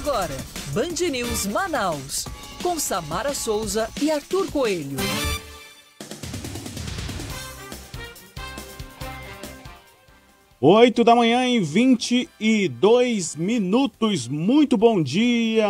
Agora, Band News Manaus, com Samara Souza e Arthur Coelho. Oito da manhã em 22 minutos. Muito bom dia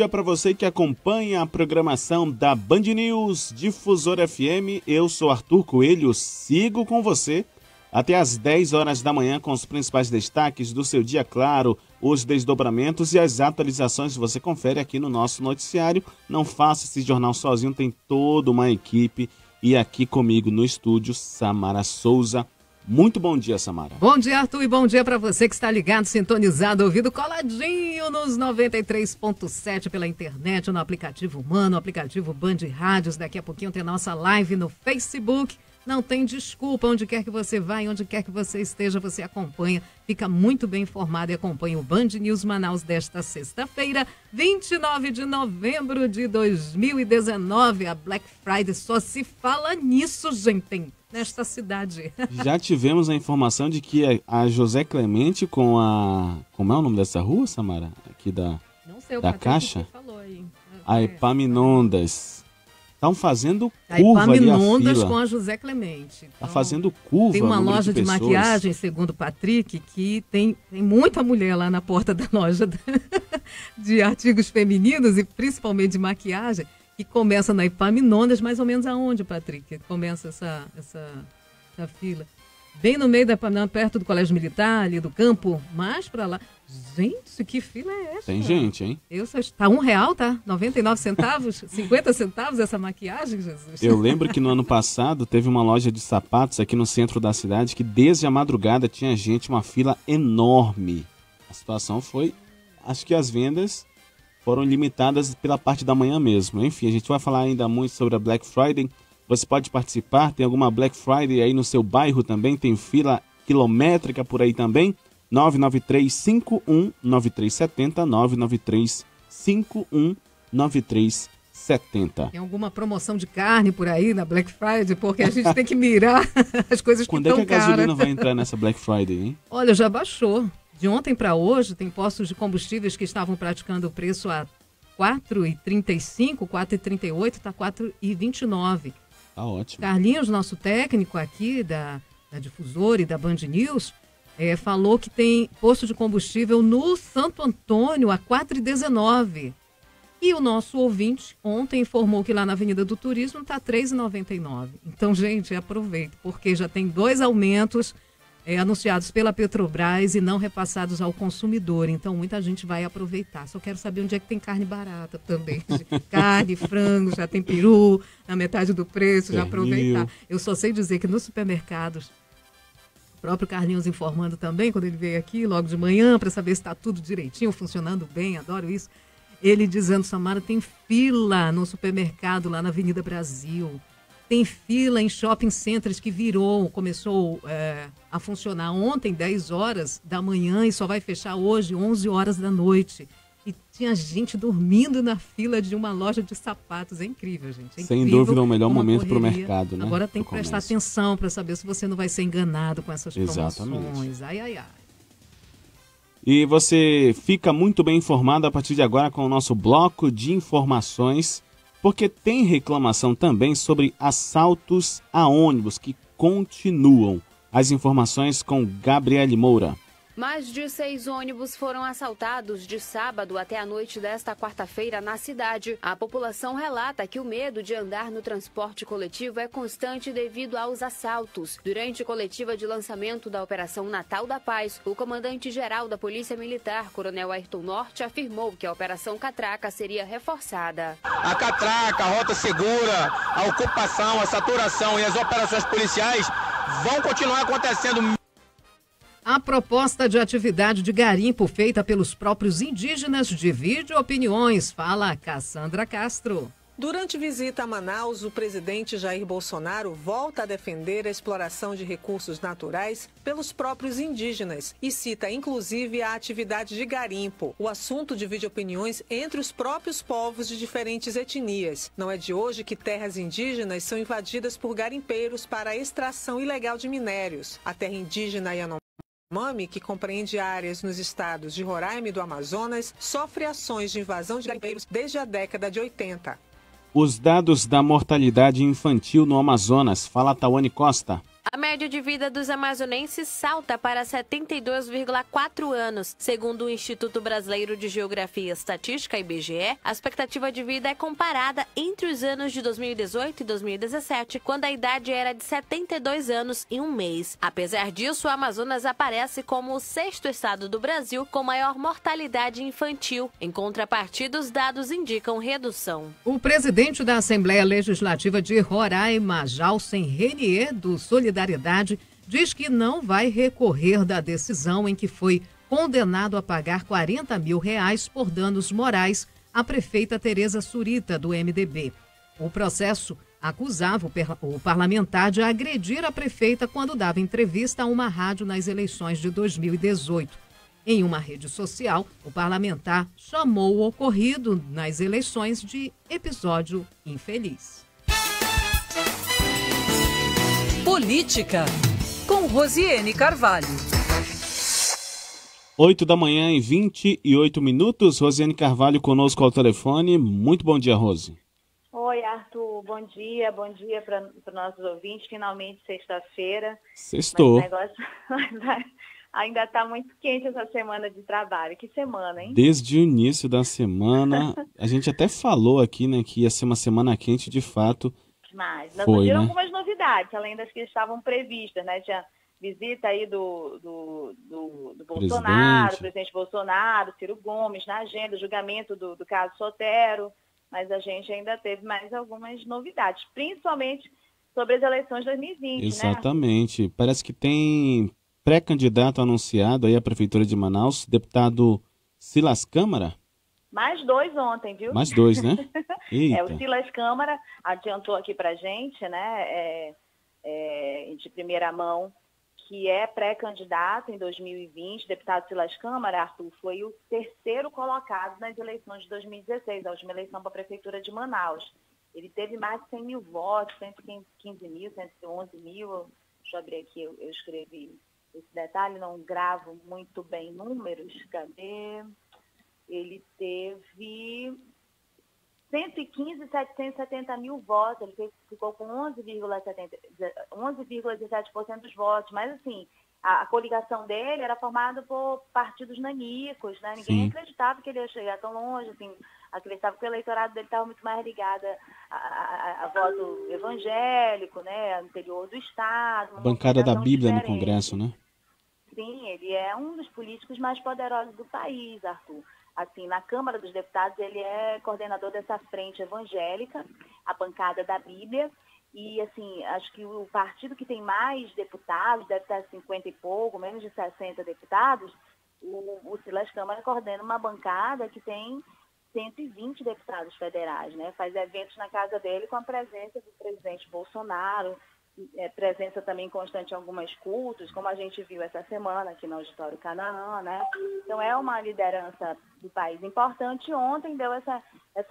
para você que acompanha a programação da Band News Difusora FM. Eu sou Arthur Coelho, sigo com você até às 10 horas da manhã com os principais destaques do seu dia, claro, os desdobramentos e as atualizações você confere aqui no nosso noticiário. Não faça esse jornal sozinho, tem toda uma equipe e aqui comigo no estúdio, Samara Souza. Muito bom dia, Samara. Bom dia, Arthur, e bom dia para você que está ligado, sintonizado, ouvido coladinho nos 93.7 pela internet, no aplicativo Humano, no aplicativo Band Rádios. Daqui a pouquinho tem nossa live no Facebook. Não tem desculpa, onde quer que você vá, onde quer que você esteja, você acompanha, fica muito bem informado e acompanha o Band News Manaus desta sexta-feira, 29 de novembro de 2019. A Black Friday, só se fala nisso, gente, nesta cidade. Já tivemos a informação de que a José Clemente com a... Como é o nome dessa rua, Samara? Aqui da Caixa? Falou aí. A Epaminondas. Estão fazendo curva ali a fila. Com a José Clemente. Está fazendo curva. Tem uma loja de maquiagem, segundo o Patrick, que tem muita mulher lá na porta da loja de artigos femininos e principalmente de maquiagem, que começa na Epaminondas, mais ou menos aonde, Patrick? Começa essa fila. Bem no meio da Epaminondas, perto do Colégio Militar, ali do campo, mais para lá. Gente, que fila é essa? Tem gente, hein? Tá R$1, tá? 99 centavos? 50 centavos essa maquiagem, Jesus? Eu lembro que no ano passado teve uma loja de sapatos aqui no centro da cidade que desde a madrugada tinha gente, uma fila enorme. A situação foi... Acho que as vendas foram limitadas pela parte da manhã mesmo. Enfim, a gente vai falar ainda muito sobre a Black Friday. Você pode participar, tem alguma Black Friday aí no seu bairro também? Tem fila quilométrica por aí também? 993-51-9370, 993-51-9370. Tem alguma promoção de carne por aí na Black Friday? Porque a gente tem que mirar as coisas que estão caras. Quando é que a gasolina vai entrar nessa Black Friday, hein? Olha, já baixou. De ontem para hoje, tem postos de combustíveis que estavam praticando o preço a R$4,35, R$4,38, está R$4,29. Tá ótimo. Carlinhos, nosso técnico aqui da Difusora e da Band News, falou que tem posto de combustível no Santo Antônio a R$4,19. E o nosso ouvinte ontem informou que lá na Avenida do Turismo está R$3,99. Então, gente, aproveita, porque já tem 2 aumentos anunciados pela Petrobras e não repassados ao consumidor. Então, muita gente vai aproveitar. Só quero saber onde é que tem carne barata também. Carne, frango, já tem peru, na metade do preço, já aproveitar. Eu só sei dizer que nos supermercados, o próprio Carlinhos informando também, quando ele veio aqui logo de manhã, para saber se está tudo direitinho, funcionando bem, adoro isso. Ele dizendo, Samara, tem fila no supermercado lá na Avenida Brasil. Tem fila em shopping centers que começou a funcionar ontem, 10 horas da manhã, e só vai fechar hoje, 11 horas da noite. E tinha gente dormindo na fila de uma loja de sapatos. É incrível, gente. É sem dúvida, o melhor momento para o mercado, né? Agora tem que prestar atenção para saber se você não vai ser enganado com essas promoções. Exatamente. Ai, ai, ai. E você fica muito bem informado a partir de agora com o nosso bloco de informações, porque tem reclamação também sobre assaltos a ônibus que continuam. As informações com Gabriele Moura. Mais de 6 ônibus foram assaltados de sábado até a noite desta quarta-feira na cidade. A população relata que o medo de andar no transporte coletivo é constante devido aos assaltos. Durante a coletiva de lançamento da Operação Natal da Paz, o comandante-geral da Polícia Militar, Coronel Ayrton Norte, afirmou que a Operação Catraca seria reforçada. A catraca, a rota segura, a ocupação, a saturação e as operações policiais vão continuar acontecendo. A proposta de atividade de garimpo feita pelos próprios indígenas divide opiniões, fala Cassandra Castro. Durante visita a Manaus, o presidente Jair Bolsonaro volta a defender a exploração de recursos naturais pelos próprios indígenas e cita inclusive a atividade de garimpo. O assunto divide opiniões entre os próprios povos de diferentes etnias. Não é de hoje que terras indígenas são invadidas por garimpeiros para a extração ilegal de minérios. A terra indígena Yanomami Yanomami, que compreende áreas nos estados de Roraima e do Amazonas, sofre ações de invasão de garimpeiros desde a década de 80. Os dados da mortalidade infantil no Amazonas. Fala, Tawane Costa. A média de vida dos amazonenses salta para 72,4 anos. Segundo o Instituto Brasileiro de Geografia e Estatística, IBGE, a expectativa de vida é comparada entre os anos de 2018 e 2017, quando a idade era de 72 anos e 1 mês. Apesar disso, o Amazonas aparece como o 6º estado do Brasil com maior mortalidade infantil. Em contrapartida, os dados indicam redução. O presidente da Assembleia Legislativa de Roraima, Jalsen Renier, do Solidariedade, diz que não vai recorrer da decisão em que foi condenado a pagar R$40 mil por danos morais à prefeita Tereza Surita, do MDB. O processo acusava o parlamentar de agredir a prefeita quando dava entrevista a uma rádio nas eleições de 2018. Em uma rede social, o parlamentar chamou o ocorrido nas eleições de episódio infeliz. Política, com Rosiane Carvalho. 8h28. Rosiane Carvalho conosco ao telefone. Muito bom dia, Rose. Oi, Arthur. Bom dia para os nossos ouvintes. Finalmente, sexta-feira. Sextou. Mas o negócio ainda está muito quente essa semana de trabalho. Que semana, hein? Desde o início da semana, a gente até falou aqui, né, que ia ser uma semana quente, de fato. Mas nós Foi, viram né? algumas novidades, além das que estavam previstas, né? Tinha visita aí do Bolsonaro, presidente Bolsonaro, Ciro Gomes na agenda, julgamento do caso Sotero, mas a gente ainda teve mais algumas novidades, principalmente sobre as eleições de 2020, Exatamente. Né? Parece que tem pré-candidato anunciado aí à Prefeitura de Manaus, deputado Silas Câmara. Mais 2 ontem, viu? Mais 2, né? Eita. O Silas Câmara adiantou aqui pra gente, né, de primeira mão, que é pré-candidato em 2020. Deputado Silas Câmara, Arthur, foi o 3º colocado nas eleições de 2016, a última eleição para a Prefeitura de Manaus. Ele teve mais de 100 mil votos, 115 mil, 111 mil. Deixa eu abrir aqui, eu escrevi esse detalhe, não gravo muito bem números. Cadê? Ele teve 115.770 mil votos, ele ficou com 11,17% dos votos, mas assim, a coligação dele era formada por partidos nanicos, né? Ninguém acreditava que ele ia chegar tão longe, assim, acreditava que o eleitorado dele estava muito mais ligado a voto evangélico, né? Interior do Estado. A bancada da Bíblia diferente. No Congresso, né? Sim, ele é um dos políticos mais poderosos do país, Arthur. Assim, na Câmara dos Deputados, ele é coordenador dessa frente evangélica, a bancada da Bíblia, e, assim, acho que o partido que tem mais deputados, deve ter 50 e pouco, menos de 60 deputados, o Silas Câmara coordena uma bancada que tem 120 deputados federais, né? Faz eventos na casa dele com a presença do presidente Bolsonaro, presença também constante em alguns cultos, como a gente viu essa semana aqui no Auditório Canaã, né? Então é uma liderança do país importante. Ontem deu essa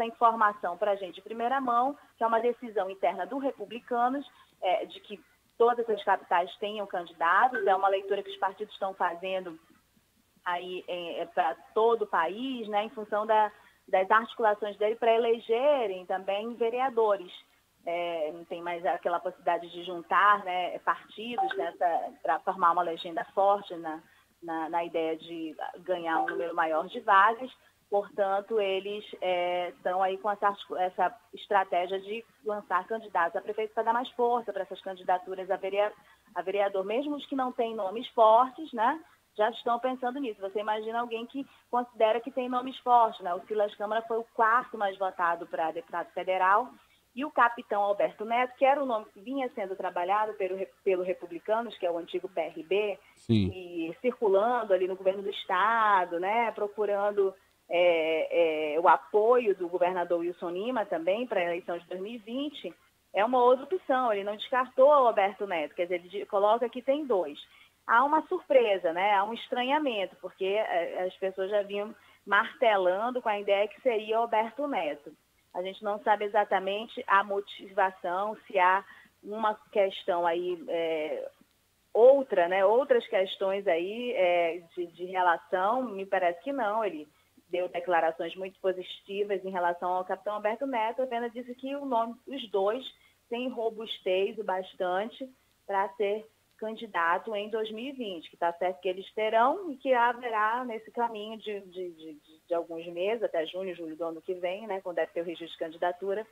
informação para a gente de primeira mão, que é uma decisão interna do Republicanos, de que todas as capitais tenham candidatos, é uma leitura que os partidos estão fazendo aí para todo o país, né? Em função das articulações dele para elegerem também vereadores. Não tem mais aquela possibilidade de juntar, né, partidos para formar uma legenda forte na ideia de ganhar um número maior de vagas. Portanto, eles estão aí com essa estratégia de lançar candidatos a prefeito para dar mais força para essas candidaturas a vereador, mesmo os que não têm nomes fortes, né? Já estão pensando nisso. Você imagina alguém que considera que tem nomes fortes, né? O Silas Câmara foi o 4º mais votado para deputado federal. E o capitão Alberto Neto, que era o nome que vinha sendo trabalhado pelo Republicanos, que é o antigo PRB, e circulando ali no governo do Estado, né, procurando o apoio do governador Wilson Lima também para a eleição de 2020, é uma outra opção. Ele não descartou o Alberto Neto, quer dizer, ele coloca que tem 2. Há uma surpresa, né, há um estranhamento, porque as pessoas já vinham martelando com a ideia que seria Alberto Neto. A gente não sabe exatamente a motivação, se há uma questão aí outras questões aí de relação, me parece que não. Ele deu declarações muito positivas em relação ao capitão Alberto Neto, apenas disse que os dois têm robustez o bastante para ser candidato em 2020, que está certo que eles terão e que haverá nesse caminho de alguns meses, até junho, julho do ano que vem, né, quando deve ter o registro de candidatura,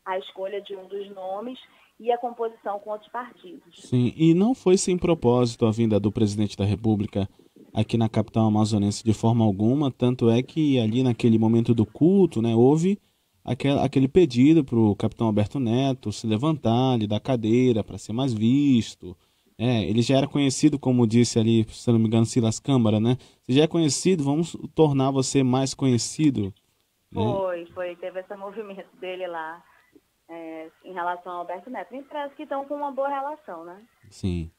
a escolha de um dos nomes e a composição com outros partidos. Sim, e não foi sem propósito a vinda do presidente da República aqui na capital amazonense de forma alguma, tanto é que ali naquele momento do culto, né, houve aquele pedido para o capitão Alberto Neto se levantar ali da cadeira para ser mais visto. Ele já era conhecido, como disse ali, se não me engano, Silas Câmara, né? Você já é conhecido, vamos tornar você mais conhecido. Foi, teve esse movimento dele lá em relação ao Alberto Neto. Me parece que estão com uma boa relação, né? Sim.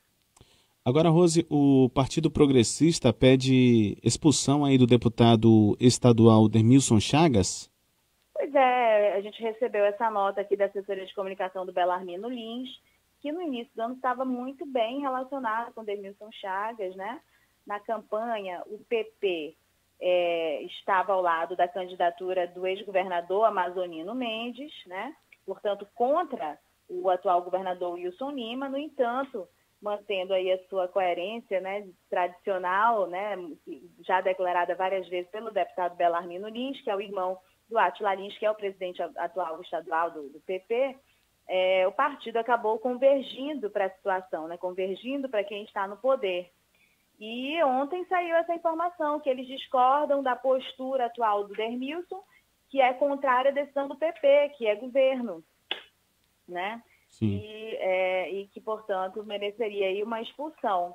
Agora, Rose, o Partido Progressista pede expulsão aí do deputado estadual Dermilson Chagas? Pois é, a gente recebeu essa nota aqui da assessoria de comunicação do Belarmino Lins, que no início do ano estava muito bem relacionado com Dermilson Chagas, né? Na campanha, o PP estava ao lado da candidatura do ex-governador Amazonino Mendes, né? Portanto, contra o atual governador Wilson Lima. No entanto, mantendo aí a sua coerência, né, tradicional, né, já declarada várias vezes pelo deputado Belarmino Lins, que é o irmão do Átila Lins, que é o presidente atual estadual do PP, o partido acabou convergindo para a situação, né, convergindo para quem está no poder. E ontem saiu essa informação, que eles discordam da postura atual do Dermilson, que é contrária à decisão do PP, que é governo, né? E que, portanto, mereceria aí uma expulsão.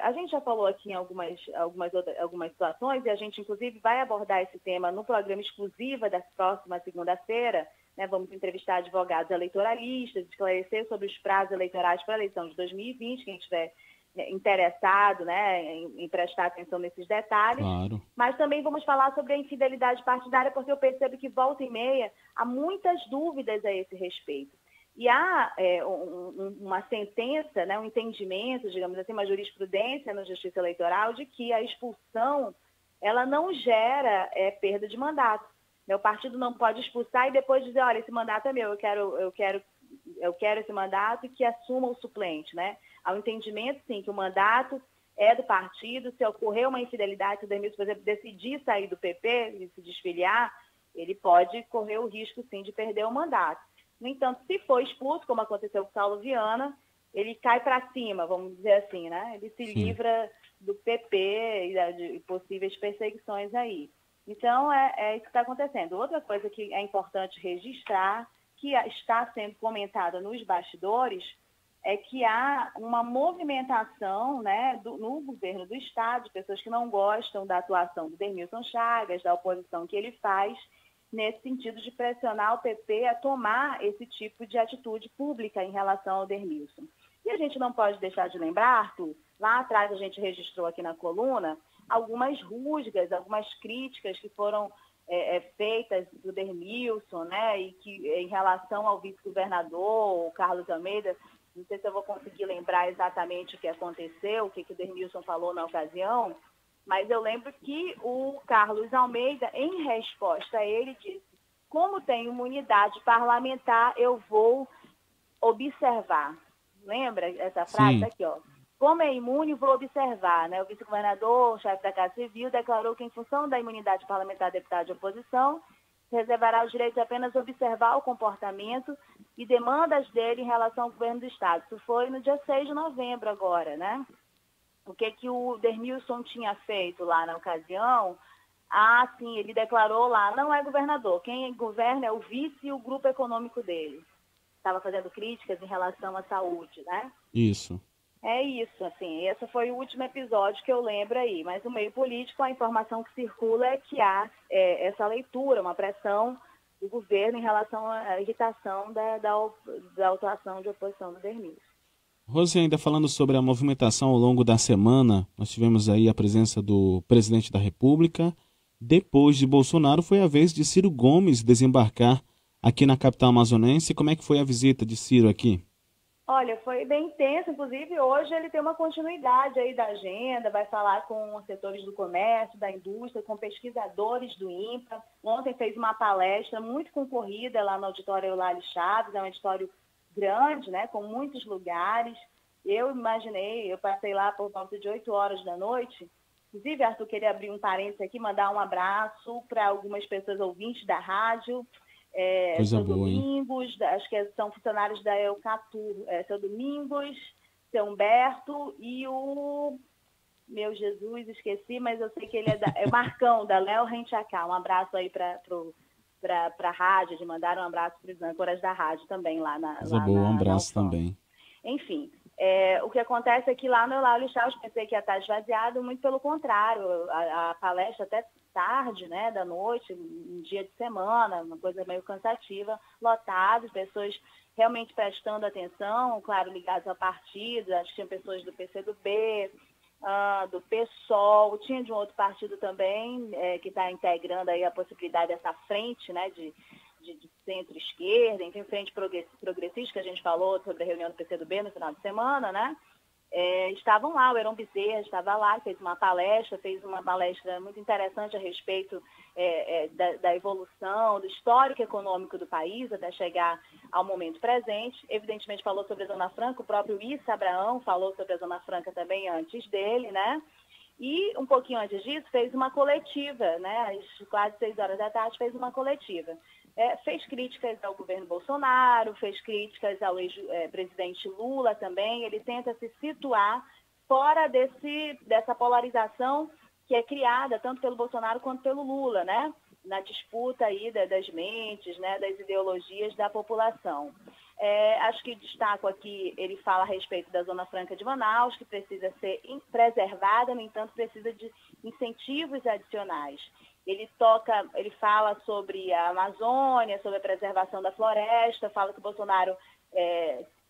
A gente já falou aqui em algumas situações, e a gente, inclusive, vai abordar esse tema no programa exclusivo da próxima segunda-feira, né? Vamos entrevistar advogados eleitoralistas, esclarecer sobre os prazos eleitorais para a eleição de 2020, quem estiver interessado, né, em prestar atenção nesses detalhes. Claro. Mas também vamos falar sobre a infidelidade partidária, porque eu percebo que volta e meia há muitas dúvidas a esse respeito. E há uma sentença, né, um entendimento, digamos assim, uma jurisprudência na Justiça Eleitoral de que a expulsão ela não gera perda de mandato. O partido não pode expulsar e depois dizer, olha, esse mandato é meu, eu quero esse mandato e que assuma o suplente, né? Há um entendimento, sim, que o mandato é do partido. Se ocorrer uma infidelidade, se o Dermilson, por exemplo, decidir sair do PP e se desfiliar, ele pode correr o risco, sim, de perder o mandato. No entanto, se for expulso, como aconteceu com o Saulo Viana, ele cai para cima, vamos dizer assim, né? Ele se livra do PP e de possíveis perseguições aí. Então, é isso que está acontecendo. Outra coisa que é importante registrar, que está sendo comentada nos bastidores, é que há uma movimentação, né, no governo do Estado, de pessoas que não gostam da atuação do Dermilson Chagas, da oposição que ele faz, nesse sentido de pressionar o PP a tomar esse tipo de atitude pública em relação ao Dermilson. E a gente não pode deixar de lembrar, Arthur, lá atrás a gente registrou aqui na coluna algumas rusgas, algumas críticas que foram feitas do Dermilson, né, e que em relação ao vice-governador, o Carlos Almeida, não sei se eu vou conseguir lembrar exatamente o que aconteceu, o que o Dermilson falou na ocasião, mas eu lembro que o Carlos Almeida, em resposta a ele, disse: como tem imunidade parlamentar, eu vou observar. Lembra essa frase? Aqui, ó. Como é imune, vou observar, né? O vice-governador, o chefe da Casa Civil, declarou que, em função da imunidade parlamentar deputado de oposição, reservará o direito de apenas observar o comportamento e demandas dele em relação ao governo do Estado. Isso foi no dia 6 de novembro agora, né? O que o Dermilson tinha feito lá na ocasião? Sim, ele declarou lá, não é governador, quem governa é o vice e o grupo econômico dele. Estava fazendo críticas em relação à saúde, né? Isso. É isso, assim, esse foi o último episódio que eu lembro aí, mas no meio político a informação que circula é que há essa leitura, uma pressão do governo em relação à irritação da atuação de oposição do Dermilson. Rose, ainda falando sobre a movimentação ao longo da semana, nós tivemos aí a presença do presidente da República. Depois de Bolsonaro, foi a vez de Ciro Gomes desembarcar aqui na capital amazonense. Como é que foi a visita de Ciro aqui? Olha, foi bem intenso, inclusive hoje ele tem uma continuidade aí da agenda, vai falar com os setores do comércio, da indústria, com pesquisadores do INPA. Ontem fez uma palestra muito concorrida lá no auditório Eulália Chaves, é um auditório grande, né, com muitos lugares. Eu passei lá por volta de 8 horas da noite. Inclusive, Arthur, queria abrir um parênteses aqui, mandar um abraço para algumas pessoas ouvintes da rádio. Coisa seu boa, Domingos, acho que são funcionários da Eucatur, seu Domingos, seu Humberto e o meu Jesus, esqueci, mas eu sei que ele é o Marcão, da Léo Rentiacá. Um abraço aí para a rádio, de mandar um abraço para os âncoras da rádio também lá na. Coisa boa, um abraço também. Enfim, o que acontece é que lá no Eulália Chaves, pensei que ia estar esvaziado, muito pelo contrário, a palestra até tarde, né, da noite, um dia de semana, uma coisa meio cansativa, lotado, pessoas realmente prestando atenção, claro, ligadas ao partido, acho que tinha pessoas do PCdoB, do PSOL, tinha de um outro partido também, que está integrando aí a possibilidade dessa frente, né, de centro-esquerda, enfim, frente progressista, que a gente falou sobre a reunião do PCdoB no final de semana, né? Estavam lá, o Heron Bezerra estava lá, fez uma palestra muito interessante a respeito da evolução, do histórico econômico do país até chegar ao momento presente. Evidentemente falou sobre a Zona Franca, o próprio Issa Abraão falou sobre a Zona Franca também antes dele, né? E um pouquinho antes disso fez uma coletiva, né? Às quase 6 horas da tarde fez uma coletiva. Fez críticas ao governo Bolsonaro, fez críticas ao ex-presidente Lula também. Ele tenta se situar fora dessa polarização que é criada tanto pelo Bolsonaro quanto pelo Lula, né? Na disputa aí das mentes, né? Das ideologias da população. Acho que destaco aqui, ele fala a respeito da Zona Franca de Manaus, que precisa ser preservada, no entanto, precisa de incentivos adicionais. Ele fala sobre a Amazônia, sobre a preservação da floresta, fala que o Bolsonaro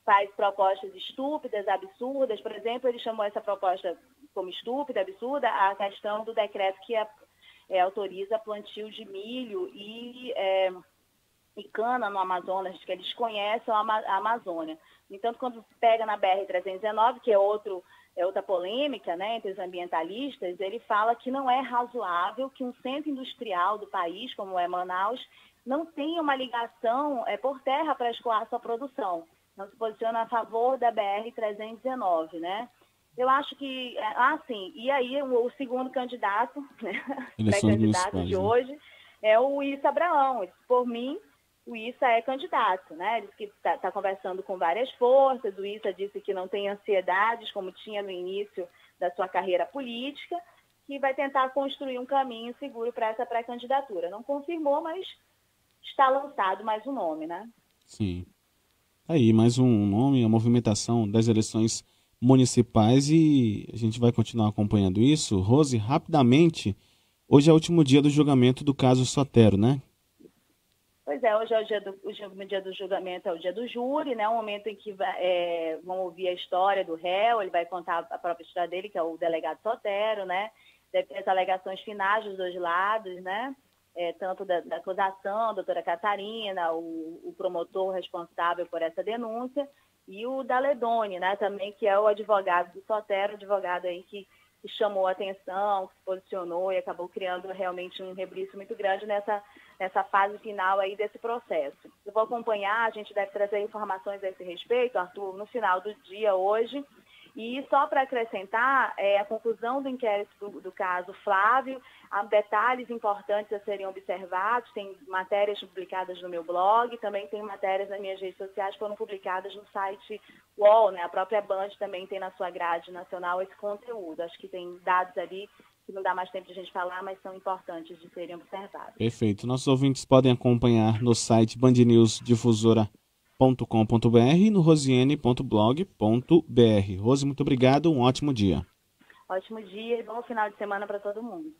faz propostas estúpidas, absurdas. Por exemplo, ele chamou essa proposta como estúpida, absurda, a questão do decreto que autoriza plantio de milho e cana no Amazonas, que eles conhecem a Amazônia. No entanto, quando pega na BR-319, que é outra polêmica, né, entre os ambientalistas, ele fala que não é razoável que um centro industrial do país, como é Manaus, não tenha uma ligação por terra para escoar sua produção. Não se posiciona a favor da BR-319, né? Eu acho que, e aí o segundo candidato, né, pré-candidato de hoje, é o Issa Abraão. Por mim, o Issa é candidato, né? Ele disse que está conversando com várias forças, o Issa disse que não tem ansiedades, como tinha no início da sua carreira política, que vai tentar construir um caminho seguro para essa pré-candidatura. Não confirmou, mas está lançado mais um nome, né? Sim. Aí, mais um nome, a movimentação das eleições municipais, e a gente vai continuar acompanhando isso. Rose, rapidamente, hoje é o último dia do julgamento do caso Sotero, né? Pois é, hoje é o dia do julgamento, é o dia do júri, né? Um momento em que vão ouvir a história do réu, ele vai contar a própria história dele, que é o delegado Sotero, né? Deve ter as alegações finais dos dois lados, né? Tanto da acusação, a doutora Catarina, o promotor responsável por essa denúncia, e o Daledoni, né? Também, que é o advogado do Sotero, advogado aí que chamou a atenção, que se posicionou e acabou criando realmente um rebuliço muito grande nessa fase final aí desse processo. Eu vou acompanhar, a gente deve trazer informações a esse respeito, Arthur, no final do dia hoje. E só para acrescentar, a conclusão do inquérito do caso Flávio, há detalhes importantes a serem observados, tem matérias publicadas no meu blog, também tem matérias nas minhas redes sociais que foram publicadas no site UOL, né? A própria Band também tem na sua grade nacional esse conteúdo. Acho que tem dados ali que não dá mais tempo de a gente falar, mas são importantes de serem observados. Perfeito. Nossos ouvintes podem acompanhar no site bandnewsdifusora.com.br e no rosiane.blog.br. Rose, muito obrigado, um ótimo dia. Ótimo dia e bom final de semana para todo mundo.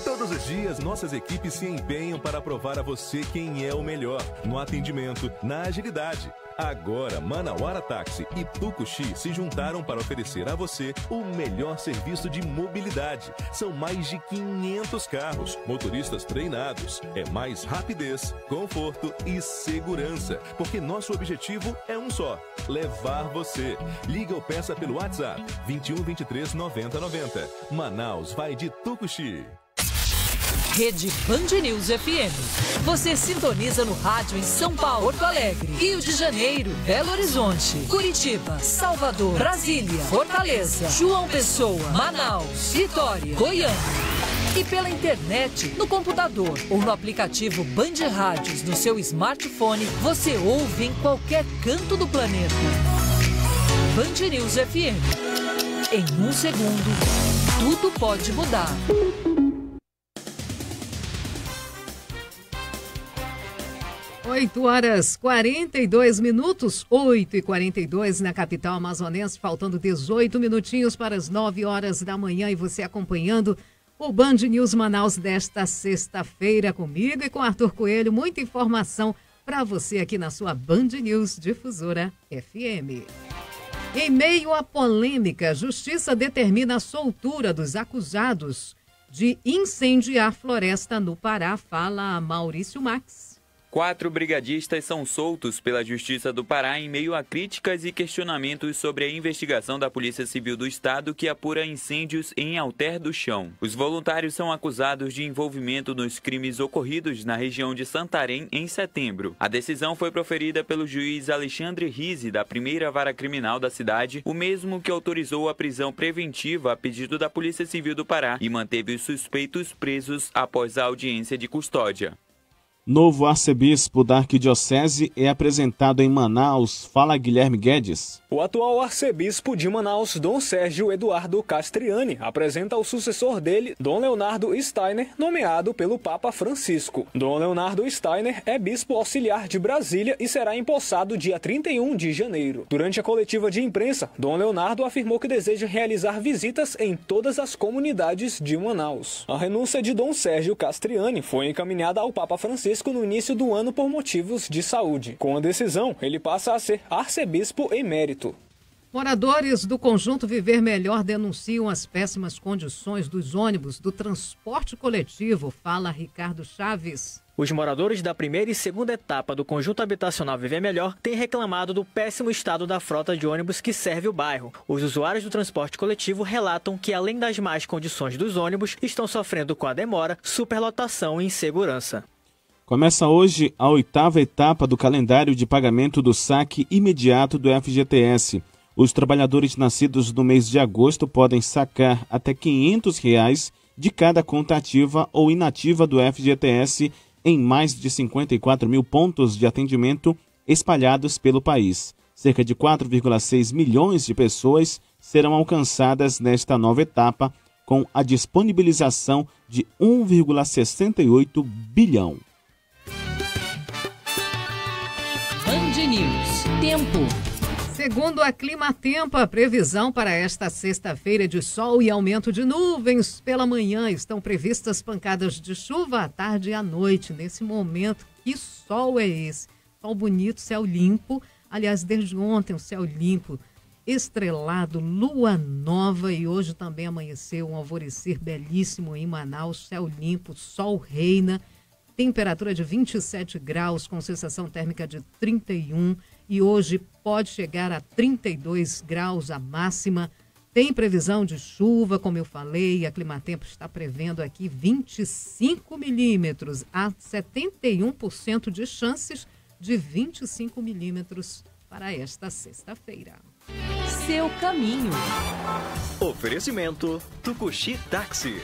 Todos os dias, nossas equipes se empenham para provar a você quem é o melhor no atendimento, na agilidade, Agora, Manauara Táxi e Tucuxi se juntaram para oferecer a você o melhor serviço de mobilidade. São mais de 500 carros, motoristas treinados. É mais rapidez, conforto e segurança, porque nosso objetivo é um só: levar você. Liga ou peça pelo WhatsApp 21 23 90 90. Manaus vai de Tucuxi. Rede Band News FM. Você sintoniza no rádio em São Paulo, Porto Alegre, Rio de Janeiro, Belo Horizonte, Curitiba, Salvador, Brasília, Fortaleza, João Pessoa, Manaus, Vitória, Goiânia. E pela internet, no computador ou no aplicativo Band Rádios no seu smartphone, você ouve em qualquer canto do planeta. Band News FM. Em um segundo, tudo pode mudar. 8h42, 8h42 na capital amazonense, faltando 18 minutinhos para as 9 horas da manhã, e você acompanhando o Band News Manaus desta sexta-feira comigo e com Arthur Coelho. Muita informação para você aqui na sua Band News Difusora FM. Em meio à polêmica, a Justiça determina a soltura dos acusados de incendiar floresta no Pará. Fala Maurício Max. 4 brigadistas são soltos pela Justiça do Pará em meio a críticas e questionamentos sobre a investigação da Polícia Civil do Estado que apura incêndios em Alter do Chão. Os voluntários são acusados de envolvimento nos crimes ocorridos na região de Santarém em setembro. A decisão foi proferida pelo juiz Alexandre Rizzi, da primeira vara criminal da cidade, o mesmo que autorizou a prisão preventiva a pedido da Polícia Civil do Pará e manteve os suspeitos presos após a audiência de custódia. Novo arcebispo da Arquidiocese é apresentado em Manaus. Fala Guilherme Guedes. O atual arcebispo de Manaus, Dom Sérgio Eduardo Castriani, apresenta o sucessor dele, Dom Leonardo Steiner, nomeado pelo Papa Francisco. Dom Leonardo Steiner é bispo auxiliar de Brasília e será empossado dia 31 de janeiro. Durante a coletiva de imprensa, Dom Leonardo afirmou que deseja realizar visitas em todas as comunidades de Manaus. A renúncia de Dom Sérgio Castriani foi encaminhada ao Papa Francisco no início do ano por motivos de saúde. Com a decisão, ele passa a ser arcebispo emérito. Moradores do Conjunto Viver Melhor denunciam as péssimas condições dos ônibus do transporte coletivo. Fala Ricardo Chaves. Os moradores da primeira e segunda etapa do Conjunto Habitacional Viver Melhor têm reclamado do péssimo estado da frota de ônibus que serve o bairro. Os usuários do transporte coletivo relatam que, além das más condições dos ônibus, estão sofrendo com a demora, superlotação e insegurança. Começa hoje a 8ª etapa do calendário de pagamento do saque imediato do FGTS. Os trabalhadores nascidos no mês de agosto podem sacar até R$ 500 de cada conta ativa ou inativa do FGTS em mais de 54 mil pontos de atendimento espalhados pelo país. Cerca de 4,6 milhões de pessoas serão alcançadas nesta nova etapa, com a disponibilização de 1,68 bilhão. Band News. Tempo. Segundo a Climatempo, a previsão para esta sexta-feira é de sol e aumento de nuvens. Pela manhã estão previstas pancadas de chuva à tarde e à noite. Nesse momento, que sol é esse? Sol bonito, céu limpo. Aliás, desde ontem o céu limpo, estrelado, lua nova, e hoje também amanheceu um alvorecer belíssimo em Manaus. Céu limpo, sol reina. Temperatura de 27 graus, com sensação térmica de 31, e hoje pode chegar a 32 graus a máxima. Tem previsão de chuva, como eu falei, a Climatempo está prevendo aqui 25 milímetros, há 71% de chances de 25 milímetros para esta sexta-feira. Seu caminho. Oferecimento Tucuxi Táxi.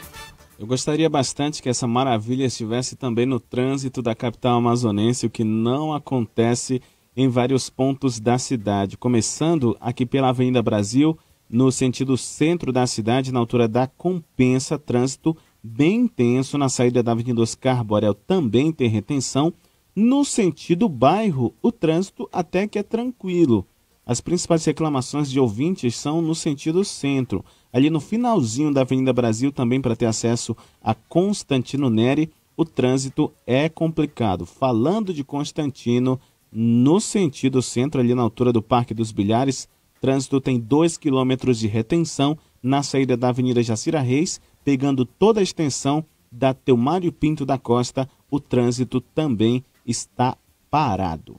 Eu gostaria bastante que essa maravilha estivesse também no trânsito da capital amazonense, o que não acontece em vários pontos da cidade. Começando aqui pela Avenida Brasil, no sentido centro da cidade, na altura da Compensa, trânsito bem intenso. Na saída da Avenida Oscar Borel também tem retenção. No sentido bairro, o trânsito até que é tranquilo. As principais reclamações de ouvintes são no sentido centro. Ali no finalzinho da Avenida Brasil, também para ter acesso a Constantino Neri, o trânsito é complicado. Falando de Constantino, no sentido centro, ali na altura do Parque dos Bilhares. Trânsito tem 2 quilômetros de retenção na saída da Avenida Jacira Reis, pegando toda a extensão da Teomário Pinto da Costa. O trânsito também está parado.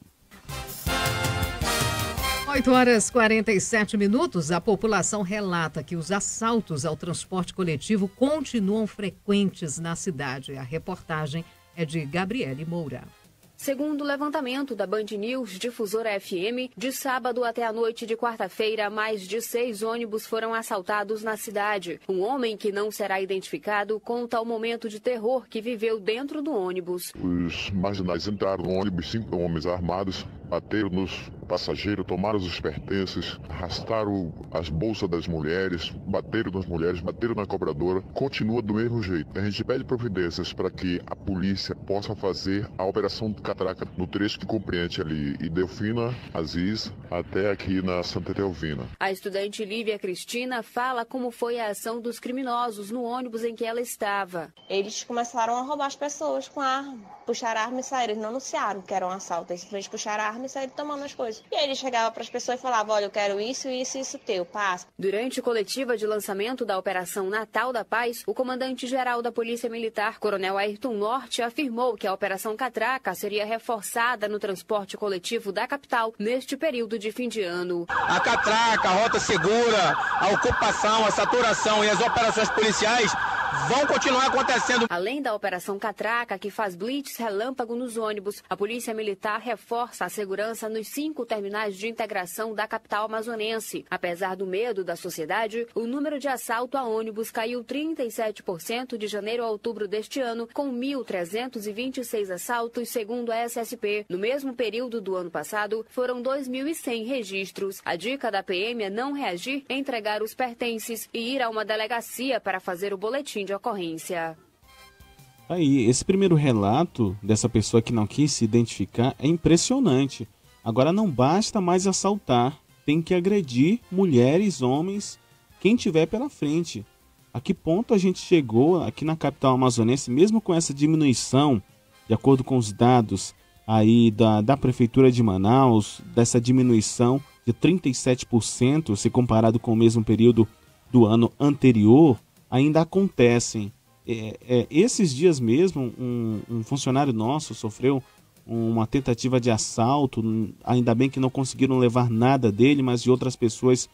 8h47. A população relata que os assaltos ao transporte coletivo continuam frequentes na cidade. A reportagem é de Gabriele Moura. Segundo o levantamento da Band News Difusora FM, de sábado até a noite de quarta-feira, mais de 6 ônibus foram assaltados na cidade. Um homem que não será identificado conta o momento de terror que viveu dentro do ônibus. Os marginais entraram no ônibus, 5 homens armados, bateram nos passageiros, tomaram os pertences, arrastaram as bolsas das mulheres, bateram nas mulheres, bateram na cobradora. Continua do mesmo jeito. A gente pede providências para que a polícia possa fazer a operação de catraca no trecho que compreende ali Idelfina, Aziz, até aqui na Santa Teovina. A estudante Lívia Cristina fala como foi a ação dos criminosos no ônibus em que ela estava. Eles começaram a roubar as pessoas com a arma, puxaram a arma e saíram. Eles não anunciaram que era um assalto, eles simplesmente puxaram a arma e saíram tomando as coisas. E aí ele chegava para as pessoas e falava: olha, eu quero isso, isso, isso teu, passa. Durante coletiva de lançamento da Operação Natal da Paz, o comandante-geral da Polícia Militar, Coronel Ayrton Norte, afirmou que a Operação Catraca seria reforçada no transporte coletivo da capital neste período de fim de ano. A catraca, a rota segura, a ocupação, a saturação e as operações policiais vão continuar acontecendo. Além da Operação Catraca, que faz blitz relâmpago nos ônibus, a Polícia Militar reforça a segurança nos 5 terminais de integração da capital amazonense. Apesar do medo da sociedade, o número de assalto a ônibus caiu 37% de janeiro a outubro deste ano, com 1.326 assaltos, segundo a SSP. No mesmo período do ano passado, foram 2.100 registros. A dica da PM é não reagir, entregar os pertences e ir a uma delegacia para fazer o boletim de ocorrência. Aí, esse primeiro relato dessa pessoa que não quis se identificar é impressionante. Agora não basta mais assaltar, tem que agredir mulheres, homens, quem tiver pela frente. A que ponto a gente chegou aqui na capital amazonense, mesmo com essa diminuição, de acordo com os dados aí da Prefeitura de Manaus, dessa diminuição de 37%, se comparado com o mesmo período do ano anterior, ainda acontecem. Esses dias mesmo, um funcionário nosso sofreu uma tentativa de assalto, ainda bem que não conseguiram levar nada dele, mas de outras pessoas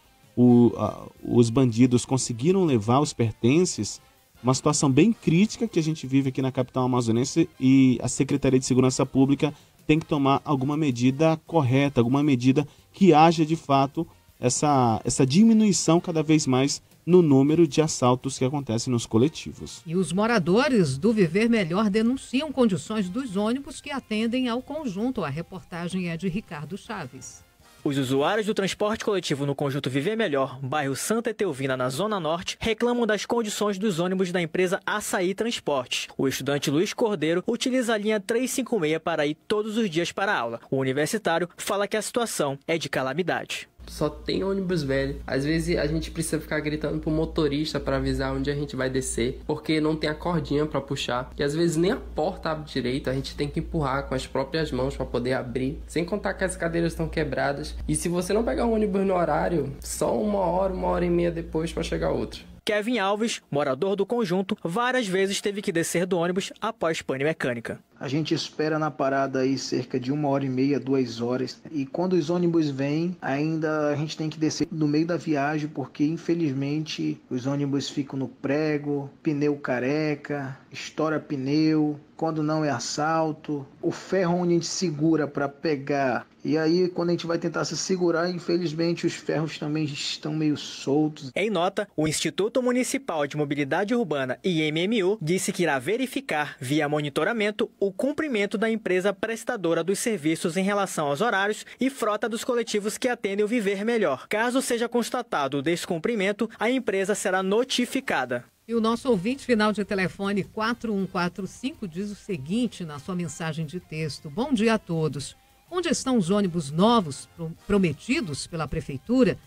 os bandidos conseguiram levar os pertences. Uma situação bem crítica que a gente vive aqui na capital amazonense, e a Secretaria de Segurança Pública tem que tomar alguma medida correta, alguma medida que haja de fato essa diminuição cada vez mais no número de assaltos que acontecem nos coletivos. E os moradores do Viver Melhor denunciam condições dos ônibus que atendem ao conjunto. A reportagem é de Ricardo Chaves. Os usuários do transporte coletivo no conjunto Viver Melhor, bairro Santa Teovina, na Zona Norte, reclamam das condições dos ônibus da empresa Açaí Transportes. O estudante Luiz Cordeiro utiliza a linha 356 para ir todos os dias para a aula. O universitário fala que a situação é de calamidade. Só tem ônibus velho. Às vezes a gente precisa ficar gritando pro motorista para avisar onde a gente vai descer, porque não tem a cordinha para puxar. E às vezes nem a porta abre direito, a gente tem que empurrar com as próprias mãos para poder abrir. Sem contar que as cadeiras estão quebradas. E se você não pegar um ônibus no horário, só 1 hora e meia depois para chegar outro. Kevin Alves, morador do conjunto, várias vezes teve que descer do ônibus após pane mecânica. A gente espera na parada aí cerca de 1h30, 2 horas. E quando os ônibus vêm, ainda a gente tem que descer no meio da viagem, porque infelizmente os ônibus ficam no prego, pneu careca, estoura pneu, quando não é assalto, o ferro onde a gente segura para pegar. E aí, quando a gente vai tentar se segurar, infelizmente os ferros também estão meio soltos. Em nota, o Instituto Municipal de Mobilidade Urbana, IMMU, disse que irá verificar, via monitoramento, o cumprimento da empresa prestadora dos serviços em relação aos horários e frota dos coletivos que atendem o Viver Melhor. Caso seja constatado o descumprimento, a empresa será notificada. E o nosso ouvinte final de telefone 4145 diz o seguinte na sua mensagem de texto: bom dia a todos. Onde estão os ônibus novos prometidos pela prefeitura?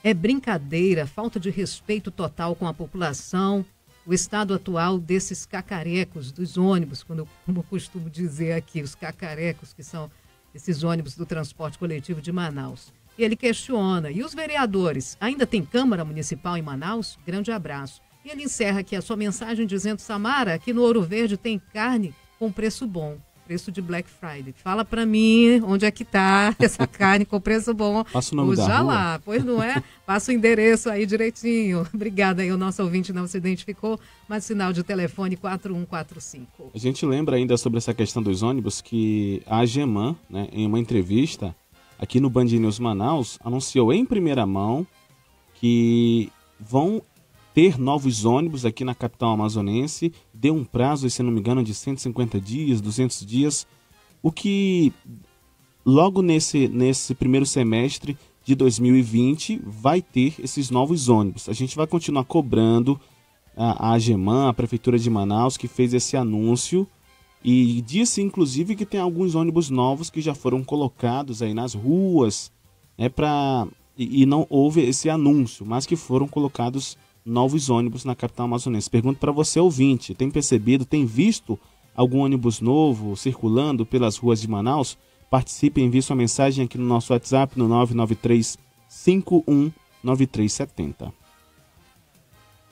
É brincadeira, falta de respeito total com a população. O estado atual desses cacarecos dos ônibus, como eu costumo dizer aqui, os cacarecos que são esses ônibus do transporte coletivo de Manaus. E ele questiona, e os vereadores, ainda tem Câmara Municipal em Manaus? Grande abraço. E ele encerra aqui a sua mensagem dizendo, Samara, aqui no Ouro Verde tem carne com preço bom, preço de Black Friday. Fala pra mim onde é que tá essa carne com preço bom. Passa o nome da rua. Lá, pois não é? Passa o endereço aí direitinho. Obrigada aí, o nosso ouvinte não se identificou, mas sinal de telefone 4145. A gente lembra ainda sobre essa questão dos ônibus que a AGEMAN, né, em uma entrevista aqui no Band News Manaus, anunciou em primeira mão que vão ter novos ônibus aqui na capital amazonense, deu um prazo, se não me engano, de 150 dias, 200 dias, o que logo nesse primeiro semestre de 2020 vai ter esses novos ônibus. A gente vai continuar cobrando a AGEMAN, a Prefeitura de Manaus, que fez esse anúncio, e disse, inclusive, que tem alguns ônibus novos que já foram colocados aí nas ruas, né, e não houve esse anúncio, mas que foram colocados novos ônibus na capital amazonense. Pergunto para você, ouvinte, tem percebido, tem visto algum ônibus novo circulando pelas ruas de Manaus? Participe, envie sua mensagem aqui no nosso WhatsApp no 993-519370.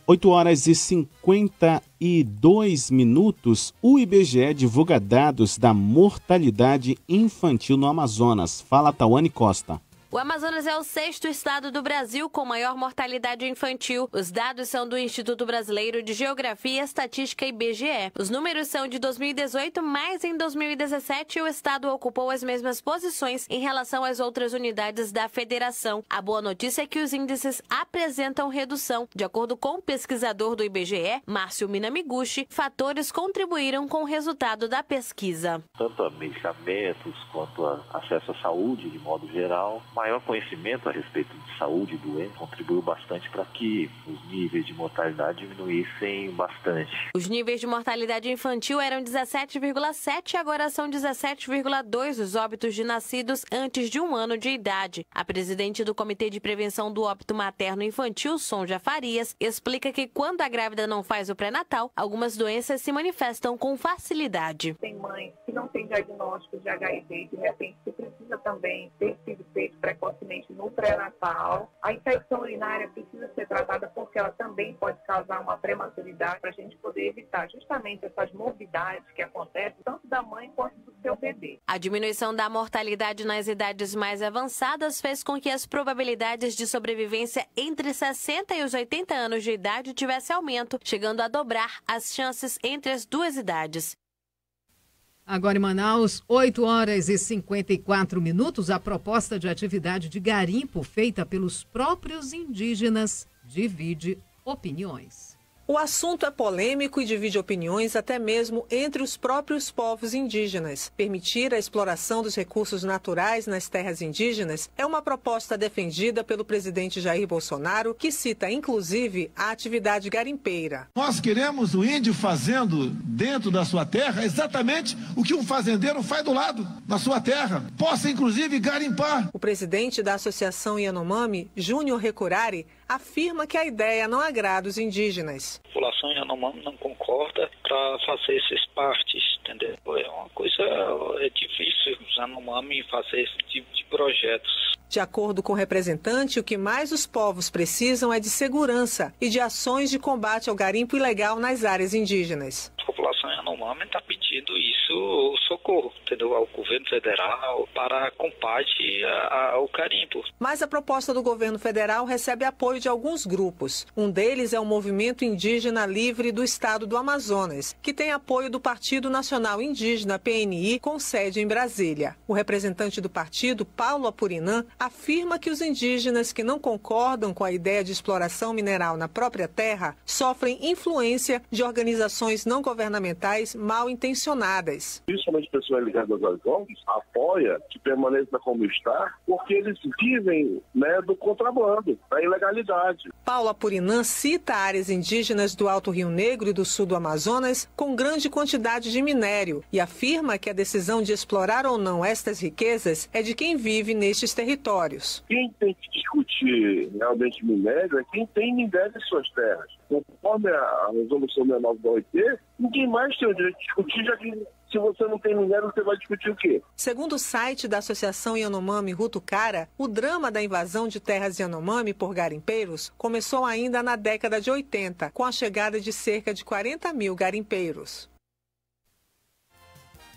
8h52, o IBGE divulga dados da mortalidade infantil no Amazonas. Fala, Tawane Costa. O Amazonas é o 6º estado do Brasil com maior mortalidade infantil. Os dados são do Instituto Brasileiro de Geografia, Estatística e IBGE. Os números são de 2018, mas em 2017 o estado ocupou as mesmas posições em relação às outras unidades da federação. A boa notícia é que os índices apresentam redução. De acordo com o pesquisador do IBGE, Márcio Minamiguchi, fatores contribuíram com o resultado da pesquisa. Tanto a medicamentos quanto a acesso à saúde de modo geral, maior conhecimento a respeito de saúde e doença contribuiu bastante para que os níveis de mortalidade diminuíssem bastante. Os níveis de mortalidade infantil eram 17,7 e agora são 17,2 os óbitos de nascidos antes de 1 ano de idade. A presidente do Comitê de Prevenção do Óbito Materno Infantil, Sonja Farias, explica que quando a grávida não faz o pré-natal, algumas doenças se manifestam com facilidade. Tem mães que não têm diagnóstico de HIV e de repente que precisa também ter sido feito precocemente no pré-natal. A infecção urinária precisa ser tratada porque ela também pode causar uma prematuridade para a gente poder evitar justamente essas morbidades que acontecem tanto da mãe quanto do seu bebê. A diminuição da mortalidade nas idades mais avançadas fez com que as probabilidades de sobrevivência entre 60 e os 80 anos de idade tivesse aumento, chegando a dobrar as chances entre as duas idades. Agora em Manaus, 8h54, a proposta de atividade de garimpo feita pelos próprios indígenas divide opiniões. O assunto é polêmico e divide opiniões até mesmo entre os próprios povos indígenas. Permitir a exploração dos recursos naturais nas terras indígenas é uma proposta defendida pelo presidente Jair Bolsonaro, que cita inclusive a atividade garimpeira. Nós queremos o índio fazendo dentro da sua terra exatamente o que um fazendeiro faz do lado da sua terra. Possa inclusive garimpar. O presidente da Associação Yanomami, Júnior Recurari, afirma que a ideia não agrada os indígenas. A população Yanomami não concorda para fazer essas partes, entendeu? É uma coisa difícil os Yanomami fazer esse tipo de projetos. De acordo com o representante, o que mais os povos precisam é de segurança e de ações de combate ao garimpo ilegal nas áreas indígenas. A população Yanomami está pedindo isso, socorro, entendeu? Ao governo federal para combate ao garimpo. Mas a proposta do governo federal recebe apoio de alguns grupos. Um deles é o Movimento Indígena Livre do Estado do Amazonas, que tem apoio do Partido Nacional Indígena, PNI, com sede em Brasília. O representante do partido, Paulo Apurinã, afirma que os indígenas que não concordam com a ideia de exploração mineral na própria terra sofrem influência de organizações não governamentais mal intencionadas. Principalmente pessoas ligadas às ONGs apoia que permaneça como está, porque eles vivem, do contrabando, da ilegalidade. Paulo Apurinã cita áreas indígenas do Alto Rio Negro e do sul do Amazonas com grande quantidade de minério e afirma que a decisão de explorar ou não estas riquezas é de quem vive nestes territórios. Quem tem que discutir realmente minério é quem tem minério em suas terras. Conforme a resolução 69 da OIT, ninguém mais tem o direito de discutir, já que Se você não tem minério, você vai discutir o quê? Segundo o site da Associação Yanomami Rutucara, o drama da invasão de terras Yanomami por garimpeiros começou ainda na década de 80, com a chegada de cerca de 40 mil garimpeiros.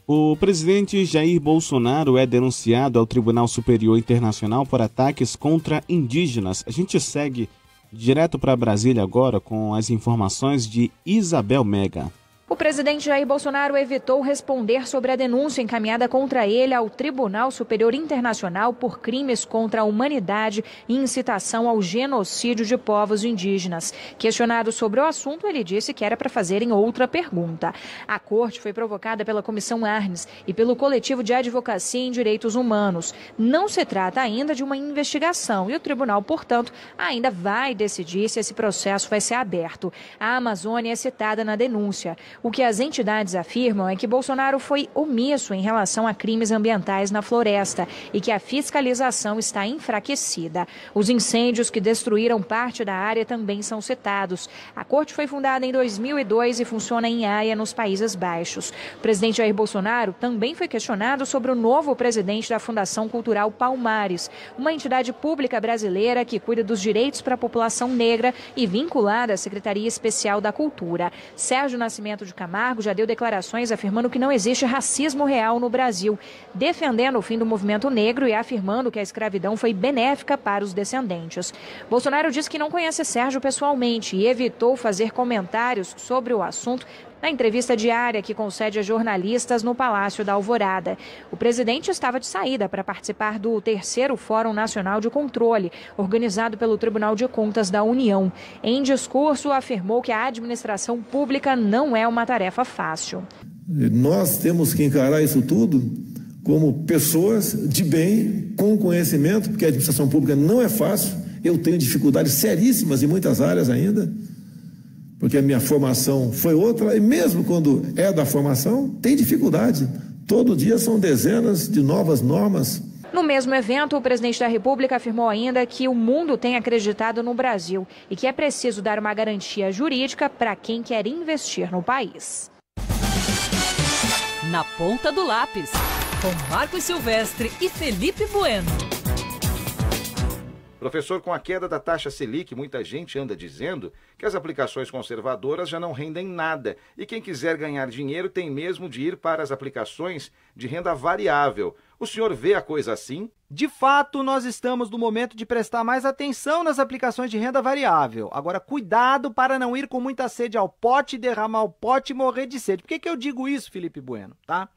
O presidente Jair Bolsonaro é denunciado ao Tribunal Superior Internacional por ataques contra indígenas. A gente segue direto para Brasília agora com as informações de Isabel Mega. O presidente Jair Bolsonaro evitou responder sobre a denúncia encaminhada contra ele ao Tribunal Superior Internacional por crimes contra a humanidade e incitação ao genocídio de povos indígenas. Questionado sobre o assunto, ele disse que era para fazerem outra pergunta. A corte foi provocada pela Comissão Arnes e pelo Coletivo de Advocacia em Direitos Humanos. Não se trata ainda de uma investigação e o tribunal, portanto, ainda vai decidir se esse processo vai ser aberto. A Amazônia é citada na denúncia. O que as entidades afirmam é que Bolsonaro foi omisso em relação a crimes ambientais na floresta e que a fiscalização está enfraquecida. Os incêndios que destruíram parte da área também são citados. A corte foi fundada em 2002 e funciona em Haia, nos Países Baixos. O presidente Jair Bolsonaro também foi questionado sobre o novo presidente da Fundação Cultural Palmares, uma entidade pública brasileira que cuida dos direitos para a população negra e vinculada à Secretaria Especial da Cultura. Sérgio Nascimento de Camargo já deu declarações afirmando que não existe racismo real no Brasil, defendendo o fim do movimento negro e afirmando que a escravidão foi benéfica para os descendentes. Bolsonaro disse que não conhece Sérgio pessoalmente e evitou fazer comentários sobre o assunto na entrevista diária que concede a jornalistas no Palácio da Alvorada. O presidente estava de saída para participar do 3º Fórum Nacional de Controle, organizado pelo Tribunal de Contas da União. Em discurso, afirmou que a administração pública não é uma tarefa fácil. Nós temos que encarar isso tudo como pessoas de bem, com conhecimento, porque a administração pública não é fácil. Eu tenho dificuldades seríssimas em muitas áreas ainda, porque a minha formação foi outra, e mesmo quando é da formação, tem dificuldade. Todo dia são dezenas de novas normas. No mesmo evento, o presidente da República afirmou ainda que o mundo tem acreditado no Brasil e que é preciso dar uma garantia jurídica para quem quer investir no país. Na ponta do lápis, com Marcos Silvestre e Felipe Bueno. Professor, com a queda da taxa Selic, muita gente anda dizendo que as aplicações conservadoras já não rendem nada e quem quiser ganhar dinheiro tem mesmo de ir para as aplicações de renda variável. O senhor vê a coisa assim? De fato, nós estamos no momento de prestar mais atenção nas aplicações de renda variável. Agora, cuidado para não ir com muita sede ao pote, derramar o pote e morrer de sede. Por que eu digo isso, Felipe Bueno? Tá?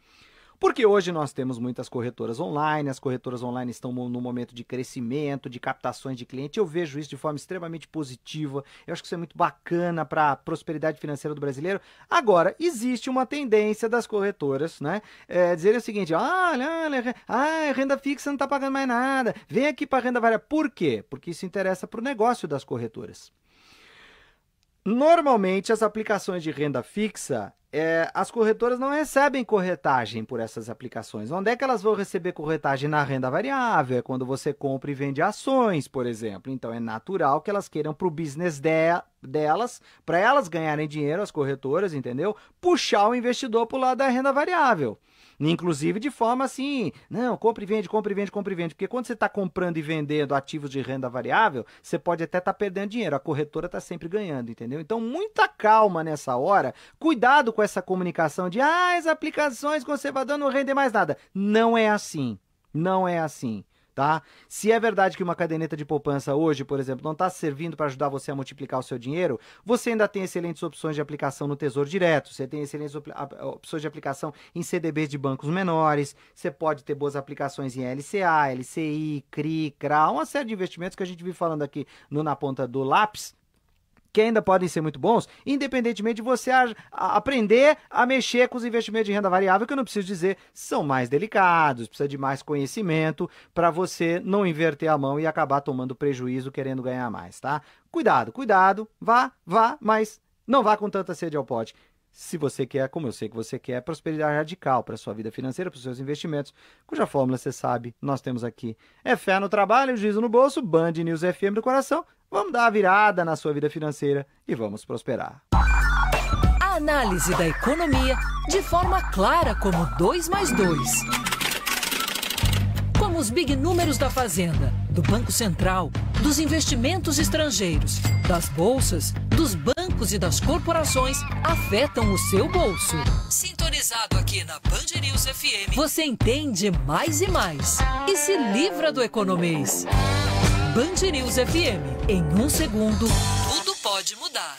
Porque hoje nós temos muitas corretoras online, as corretoras online estão no momento de crescimento, de captações de cliente. Eu vejo isso de forma extremamente positiva, eu acho que isso é muito bacana para a prosperidade financeira do brasileiro. Agora, existe uma tendência das corretoras, né, dizerem o seguinte: olha, renda fixa não está pagando mais nada, vem aqui para renda variável. Por quê? Porque isso interessa para o negócio das corretoras. Normalmente, as aplicações de renda fixa, as corretoras não recebem corretagem por essas aplicações. Onde é que elas vão receber corretagem? Na renda variável, é quando você compra e vende ações, por exemplo. Então, é natural que elas queiram para o business delas, para elas ganharem dinheiro, as corretoras, entendeu? Puxar o investidor para o lado da renda variável. Inclusive de forma assim, não, compra e vende, compra e vende, compra e vende. Porque quando você está comprando e vendendo ativos de renda variável, você pode até estar perdendo dinheiro. A corretora está sempre ganhando, entendeu? Então, muita calma nessa hora. Cuidado com essa comunicação de as aplicações conservadoras não rendem mais nada. Não é assim. Não é assim. Tá? Se é verdade que uma caderneta de poupança hoje, por exemplo, não está servindo para ajudar você a multiplicar o seu dinheiro, você ainda tem excelentes opções de aplicação no Tesouro Direto, você tem excelentes opções de aplicação em CDBs de bancos menores, você pode ter boas aplicações em LCA, LCI, CRI, CRA, uma série de investimentos que a gente vive falando aqui Na Ponta do Lápis, que ainda podem ser muito bons, independentemente de você aprender a mexer com os investimentos de renda variável, que eu não preciso dizer, são mais delicados, precisa de mais conhecimento para você não inverter a mão e acabar tomando prejuízo querendo ganhar mais, tá? Cuidado, vá, mas não vá com tanta sede ao pote. Se você quer, como eu sei que você quer, prosperidade radical para a sua vida financeira, para os seus investimentos, cuja fórmula você sabe, nós temos aqui. É fé no trabalho, juízo no bolso, Band News FM do coração. Vamos dar a virada na sua vida financeira e vamos prosperar. A Análise da economia de forma clara como 2 mais 2. Como os big números da Fazenda, do Banco Central, dos investimentos estrangeiros, das bolsas, dos bancos e das corporações afetam o seu bolso. Sintonizado aqui na Band News FM, você entende mais e mais e se livra do economês. Band News FM, em 1 segundo, tudo pode mudar.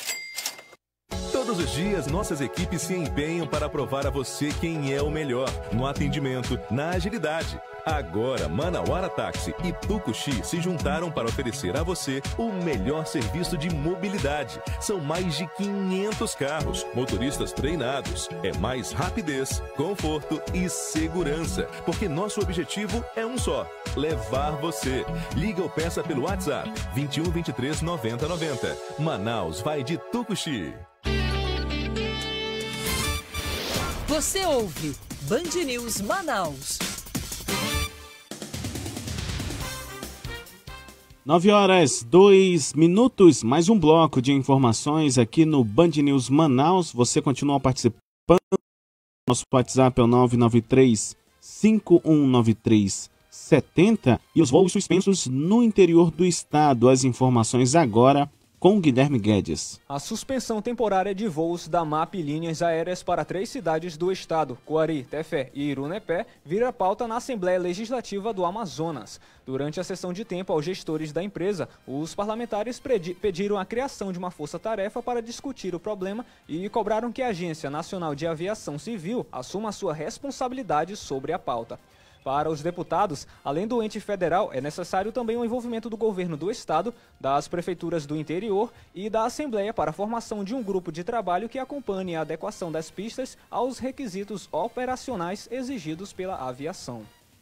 Todos os dias, nossas equipes se empenham para provar a você quem é o melhor no atendimento, na agilidade. Agora, Manauara Táxi e Tucuxi se juntaram para oferecer a você o melhor serviço de mobilidade. São mais de 500 carros, motoristas treinados. É mais rapidez, conforto e segurança, porque nosso objetivo é um só: levar você. Liga ou peça pelo WhatsApp 21 23 90 90. Manaus vai de Tucuxi. Você ouve Band News Manaus. 9h02, mais um bloco de informações aqui no Band News Manaus. Você continua participando. Nosso WhatsApp é o 993-519370 e os voos suspensos no interior do estado. As informações agora com Guilherme Guedes. A suspensão temporária de voos da MAP Linhas Aéreas para 3 cidades do estado, Coari, Tefé e Irunepé, vira pauta na Assembleia Legislativa do Amazonas. Durante a sessão de tempo aos gestores da empresa, os parlamentares pediram a criação de uma força-tarefa para discutir o problema e cobraram que a Agência Nacional de Aviação Civil assuma sua responsabilidade sobre a pauta. Para os deputados, além do ente federal, é necessário também o envolvimento do governo do estado, das prefeituras do interior e da Assembleia para a formação de um grupo de trabalho que acompanhe a adequação das pistas aos requisitos operacionais exigidos pela aviação.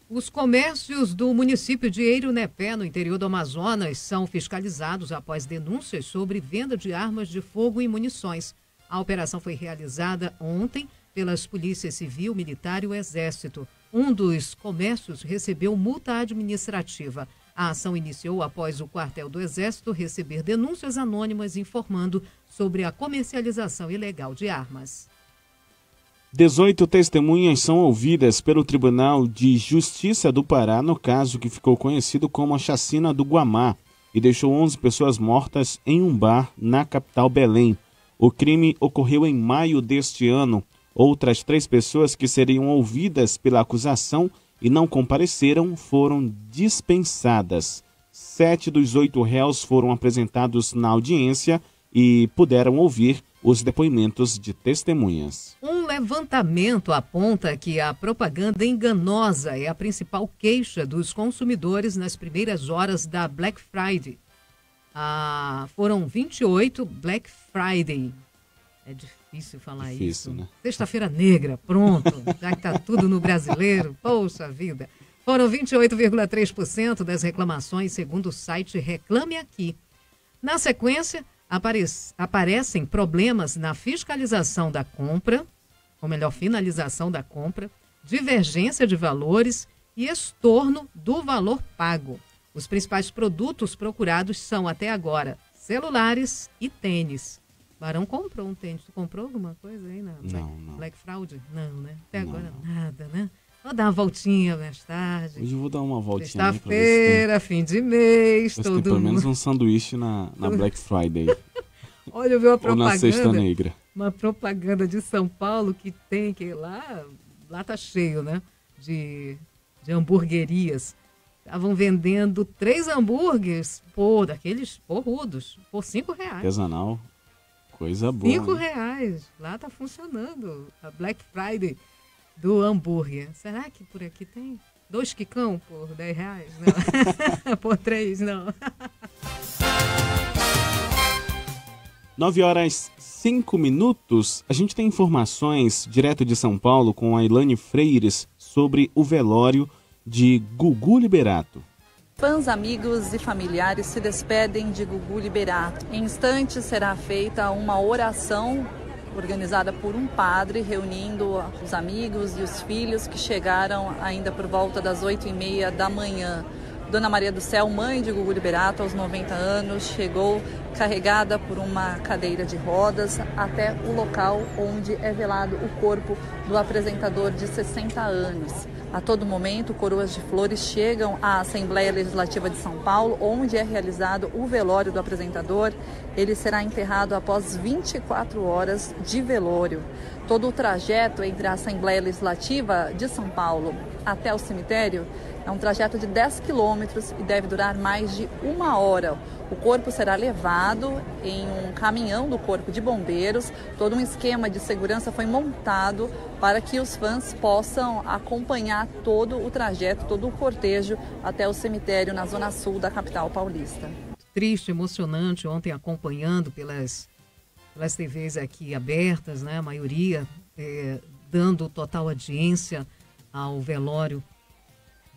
Os comércios do município de Irunepé, no interior do Amazonas, são fiscalizados após denúncias sobre venda de armas de fogo e munições. A operação foi realizada ontem pelas polícias civil, militar e o exército. Um dos comércios recebeu multa administrativa. A ação iniciou após o quartel do Exército receber denúncias anônimas informando sobre a comercialização ilegal de armas. 18 testemunhas são ouvidas pelo Tribunal de Justiça do Pará no caso que ficou conhecido como a Chacina do Guamá e deixou 11 pessoas mortas em um bar na capital Belém. O crime ocorreu em maio deste ano. Outras 3 pessoas que seriam ouvidas pela acusação e não compareceram foram dispensadas. 7 dos 8 réus foram apresentados na audiência e puderam ouvir os depoimentos de testemunhas. Um levantamento aponta que a propaganda enganosa é a principal queixa dos consumidores nas primeiras horas da Black Friday. Foram 28 Black Friday. É difícil falar isso. Né? Sexta-feira negra, pronto. Já que está tudo no brasileiro. Poxa vida. Foram 28,3% das reclamações, segundo o site Reclame Aqui. Na sequência, aparecem problemas na fiscalização da compra, ou melhor, finalização da compra, divergência de valores e estorno do valor pago. Os principais produtos procurados são, até agora, celulares e tênis. Barão comprou um tênis. Tu comprou alguma coisa aí na Black Fraud? Não, né? Até agora nada, né? Vou dar uma voltinha mais tarde. Hoje eu vou dar uma voltinha. Sexta-feira, fim de mês, todo mundo. Pelo menos um sanduíche na Black Friday. Olha, eu vi uma propaganda. Ou na Sexta Negra. Uma propaganda de São Paulo que tem, que lá tá cheio, né? De hamburguerias. Estavam vendendo 3 hambúrgueres, daqueles porrudos, por R$5. Artesanal. Coisa boa. R$5. Lá tá funcionando a Black Friday do hambúrguer. Será que por aqui tem 2 quicão por R$10? Não. Por 3, não. 9h05. A gente tem informações direto de São Paulo com a Ilane Freires sobre o velório de Gugu Liberato. Fãs, amigos e familiares se despedem de Gugu Liberato. Em instantes será feita uma oração organizada por um padre, reunindo os amigos e os filhos que chegaram ainda por volta das 8h30 da manhã. Dona Maria do Céu, mãe de Gugu Liberato, aos 90 anos, chegou carregada por uma cadeira de rodas até o local onde é velado o corpo do apresentador de 60 anos. A todo momento, coroas de flores chegam à Assembleia Legislativa de São Paulo, onde é realizado o velório do apresentador. Ele será enterrado após 24 horas de velório. Todo o trajeto entre a Assembleia Legislativa de São Paulo até o cemitério é um trajeto de 10 quilômetros e deve durar mais de 1 hora. O corpo será levado em um caminhão do Corpo de Bombeiros. Todo um esquema de segurança foi montado para que os fãs possam acompanhar todo o trajeto, todo o cortejo até o cemitério na zona sul da capital paulista. Triste, emocionante, ontem acompanhando pelas TVs aqui abertas, né? A maioria dando total audiência ao velório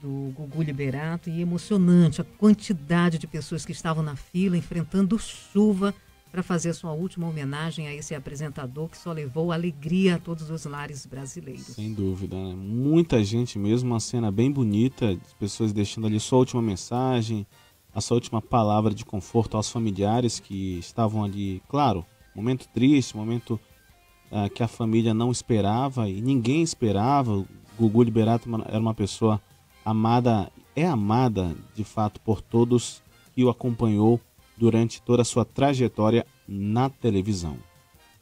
do Gugu Liberato, e emocionante a quantidade de pessoas que estavam na fila enfrentando chuva para fazer sua última homenagem a esse apresentador que só levou alegria a todos os lares brasileiros. Sem dúvida, né? Muita gente mesmo, uma cena bem bonita, pessoas deixando ali sua última mensagem, a sua última palavra de conforto aos familiares que estavam ali, claro, momento triste, momento que a família não esperava e ninguém esperava. O Gugu Liberato era uma pessoa amada de fato por todos e o acompanhou durante toda a sua trajetória na televisão.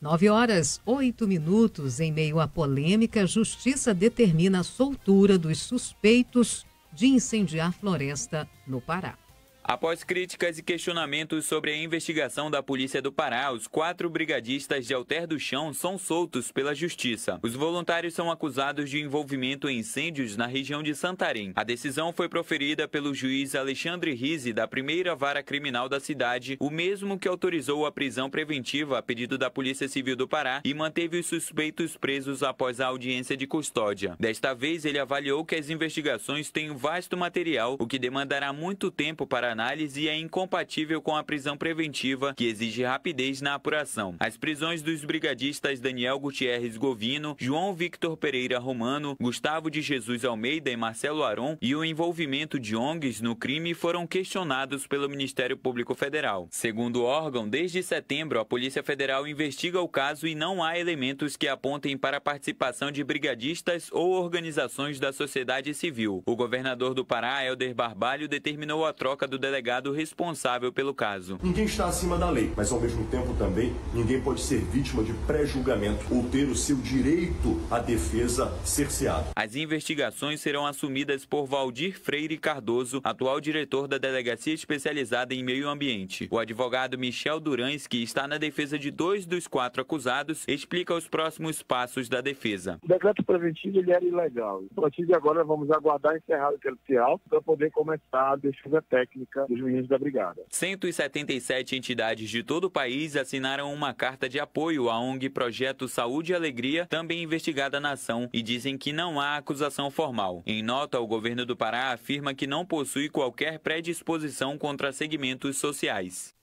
9h08, em meio à polêmica, a Justiça determina a soltura dos suspeitos de incendiar floresta no Pará. Após críticas e questionamentos sobre a investigação da Polícia do Pará, os 4 brigadistas de Alter do Chão são soltos pela Justiça. Os voluntários são acusados de envolvimento em incêndios na região de Santarém. A decisão foi proferida pelo juiz Alexandre Rizzi, da primeira vara criminal da cidade, o mesmo que autorizou a prisão preventiva a pedido da Polícia Civil do Pará e manteve os suspeitos presos após a audiência de custódia. Desta vez, ele avaliou que as investigações têm um vasto material, o que demandará muito tempo para análise e é incompatível com a prisão preventiva, que exige rapidez na apuração. As prisões dos brigadistas Daniel Gutierrez Govino, João Victor Pereira Romano, Gustavo de Jesus Almeida e Marcelo Aron e o envolvimento de ONGs no crime foram questionados pelo Ministério Público Federal. Segundo o órgão, desde setembro, a Polícia Federal investiga o caso e não há elementos que apontem para a participação de brigadistas ou organizações da sociedade civil. O governador do Pará, Helder Barbalho, determinou a troca do delegado responsável pelo caso. Ninguém está acima da lei, mas ao mesmo tempo também ninguém pode ser vítima de pré-julgamento ou ter o seu direito à defesa cerceado. As investigações serão assumidas por Valdir Freire Cardoso, atual diretor da Delegacia Especializada em Meio Ambiente. O advogado Michel Durães, que está na defesa de 2 dos 4 acusados, explica os próximos passos da defesa. O decreto preventivo ele era ilegal. A partir de agora vamos aguardar encerrar o judicial para poder começar a defesa técnica dos meninos da brigada. 177 entidades de todo o país assinaram uma carta de apoio à ONG Projeto Saúde e Alegria, também investigada na ação, e dizem que não há acusação formal. Em nota, o governo do Pará afirma que não possui qualquer predisposição contra segmentos sociais.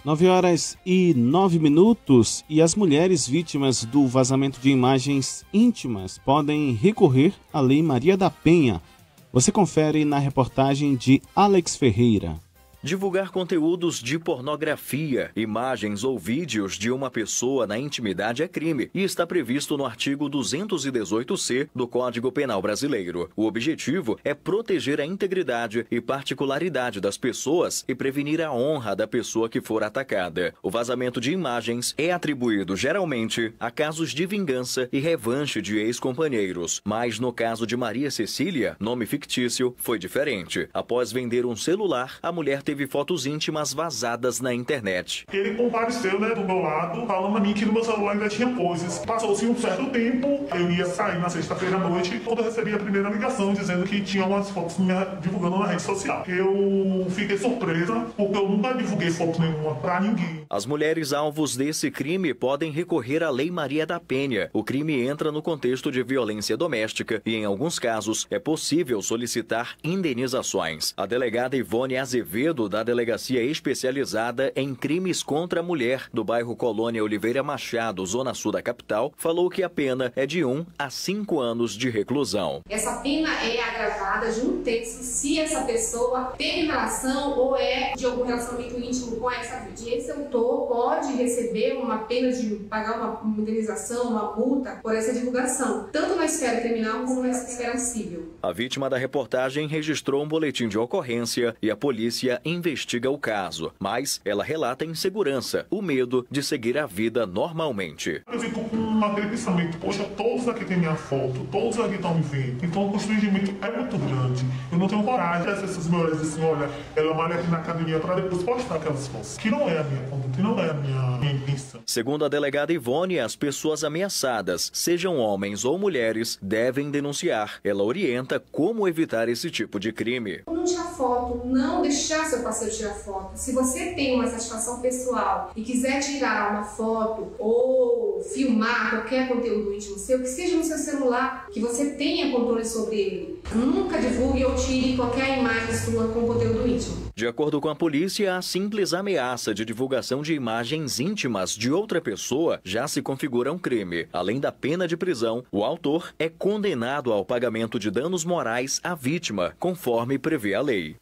9h09 e as mulheres vítimas do vazamento de imagens íntimas podem recorrer à Lei Maria da Penha. Você confere na reportagem de Alex Ferreira. Divulgar conteúdos de pornografia, imagens ou vídeos de uma pessoa na intimidade é crime e está previsto no artigo 218-C do Código Penal Brasileiro. O objetivo é proteger a integridade e particularidade das pessoas e prevenir a honra da pessoa que for atacada. O vazamento de imagens é atribuído geralmente a casos de vingança e revanche de ex-companheiros, mas no caso de Maria Cecília, nome fictício, foi diferente. Após vender um celular, a mulher teve fotos íntimas vazadas na internet. Ele compareceu, do meu lado, falando a mim que no meu celular ainda tinha coisas. Passou-se um certo tempo, eu ia sair na sexta-feira à noite, quando eu recebi a primeira ligação dizendo que tinha umas fotos minhas divulgando na rede social. Eu fiquei surpresa, porque eu nunca divulguei foto nenhuma pra ninguém. As mulheres alvos desse crime podem recorrer à Lei Maria da Penha. O crime entra no contexto de violência doméstica e, em alguns casos, é possível solicitar indenizações. A delegada Ivone Azevedo, delegado da Delegacia Especializada em Crimes contra a Mulher do bairro Colônia Oliveira Machado, zona sul da capital, falou que a pena é de 1 a 5 anos de reclusão. Essa pena é agravada de 1/3 se essa pessoa teve relação ou é de algum relacionamento íntimo com essa vítima. Esse autor pode receber uma pena de pagar uma indenização, uma multa por essa divulgação, tanto na esfera criminal como na esfera civil. A vítima da reportagem registrou um boletim de ocorrência e a polícia investiga o caso, mas ela relata a insegurança, o medo de seguir a vida normalmente. Eu fico com aquele pensamento, poxa, todos aqui têm minha foto, todos aqui estão me vendo, então o constrangimento é muito grande. Eu não tenho coragem de essas mulheres assim, olha, ela malha aqui na academia para depois postar aquelas fotos, que não é a minha conduta, que não é a minha intenção. Segundo a delegada Ivone, as pessoas ameaçadas, sejam homens ou mulheres, devem denunciar. Ela orienta como evitar esse tipo de crime. Não tirar foto, não deixar seu parceiro tirar foto. Se você tem uma satisfação pessoal e quiser tirar uma foto ou filmar qualquer conteúdo íntimo seu, que seja no seu celular, que você tenha controle sobre ele. Nunca divulgue ou tire qualquer imagem sua com conteúdo íntimo. De acordo com a polícia, a simples ameaça de divulgação de imagens íntimas de outra pessoa já se configura um crime. Além da pena de prisão, o autor é condenado ao pagamento de danos morais à vítima, conforme prevê a lei.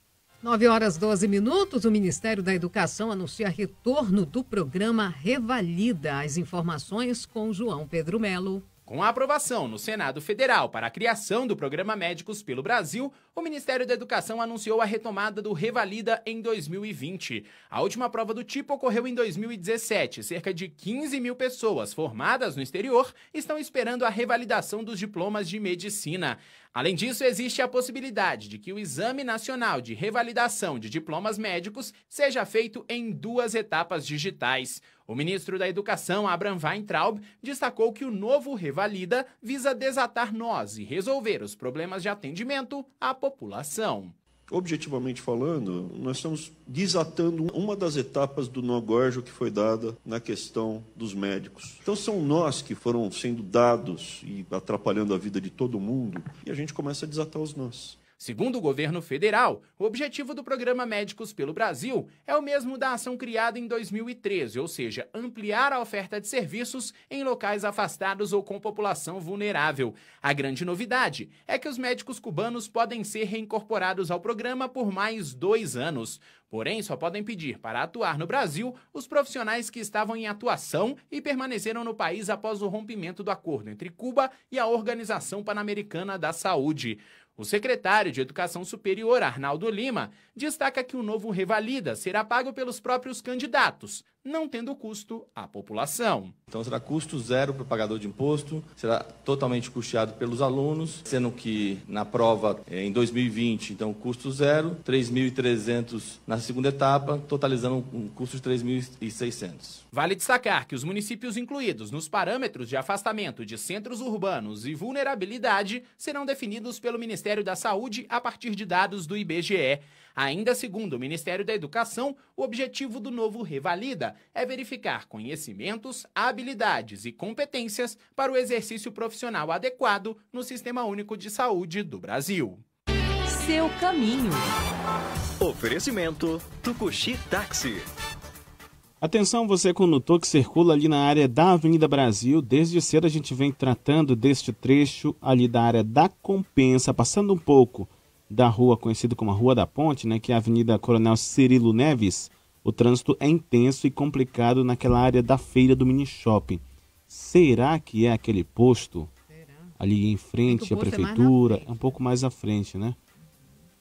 9h12, o Ministério da Educação anuncia retorno do programa Revalida. As informações com João Pedro Melo. Com a aprovação no Senado Federal para a criação do Programa Médicos pelo Brasil, o Ministério da Educação anunciou a retomada do Revalida em 2020. A última prova do tipo ocorreu em 2017. Cerca de 15 mil pessoas formadas no exterior estão esperando a revalidação dos diplomas de medicina. Além disso, existe a possibilidade de que o Exame Nacional de Revalidação de Diplomas Médicos seja feito em 2 etapas digitais. O ministro da Educação, Abraham Weintraub, destacou que o novo Revalida visa desatar nós e resolver os problemas de atendimento à população. Objetivamente falando, nós estamos desatando uma das etapas do nó górgeo que foi dada na questão dos médicos. Então são nós que foram sendo dados e atrapalhando a vida de todo mundo, e a gente começa a desatar os nós. Segundo o governo federal, o objetivo do Programa Médicos pelo Brasil é o mesmo da ação criada em 2013, ou seja, ampliar a oferta de serviços em locais afastados ou com população vulnerável. A grande novidade é que os médicos cubanos podem ser reincorporados ao programa por mais 2 anos. Porém, só podem pedir para atuar no Brasil os profissionais que estavam em atuação e permaneceram no país após o rompimento do acordo entre Cuba e a Organização Pan-Americana da Saúde. O secretário de Educação Superior, Arnaldo Lima, destaca que o novo Revalida será pago pelos próprios candidatos, não tendo custo à população. Então será custo zero para o pagador de imposto, será totalmente custeado pelos alunos, sendo que na prova em 2020, então custo zero, 3.300 na segunda etapa, totalizando um custo de 3.600. Vale destacar que os municípios incluídos nos parâmetros de afastamento de centros urbanos e vulnerabilidade serão definidos pelo Ministério da Saúde a partir de dados do IBGE. Ainda segundo o Ministério da Educação, o objetivo do novo Revalida é verificar conhecimentos, habilidades e competências para o exercício profissional adequado no Sistema Único de Saúde do Brasil. Seu caminho. Oferecimento Tucuxi Táxi. Atenção, você condutor que circula ali na área da Avenida Brasil. Desde cedo a gente vem tratando deste trecho ali da área da Compensa, passando um pouco da rua conhecida como a Rua da Ponte, né, que é a Avenida Coronel Cirilo Neves. O trânsito é intenso e complicado naquela área da feira do mini shopping. Será que é aquele posto ali em frente à prefeitura? É um pouco mais à frente, né?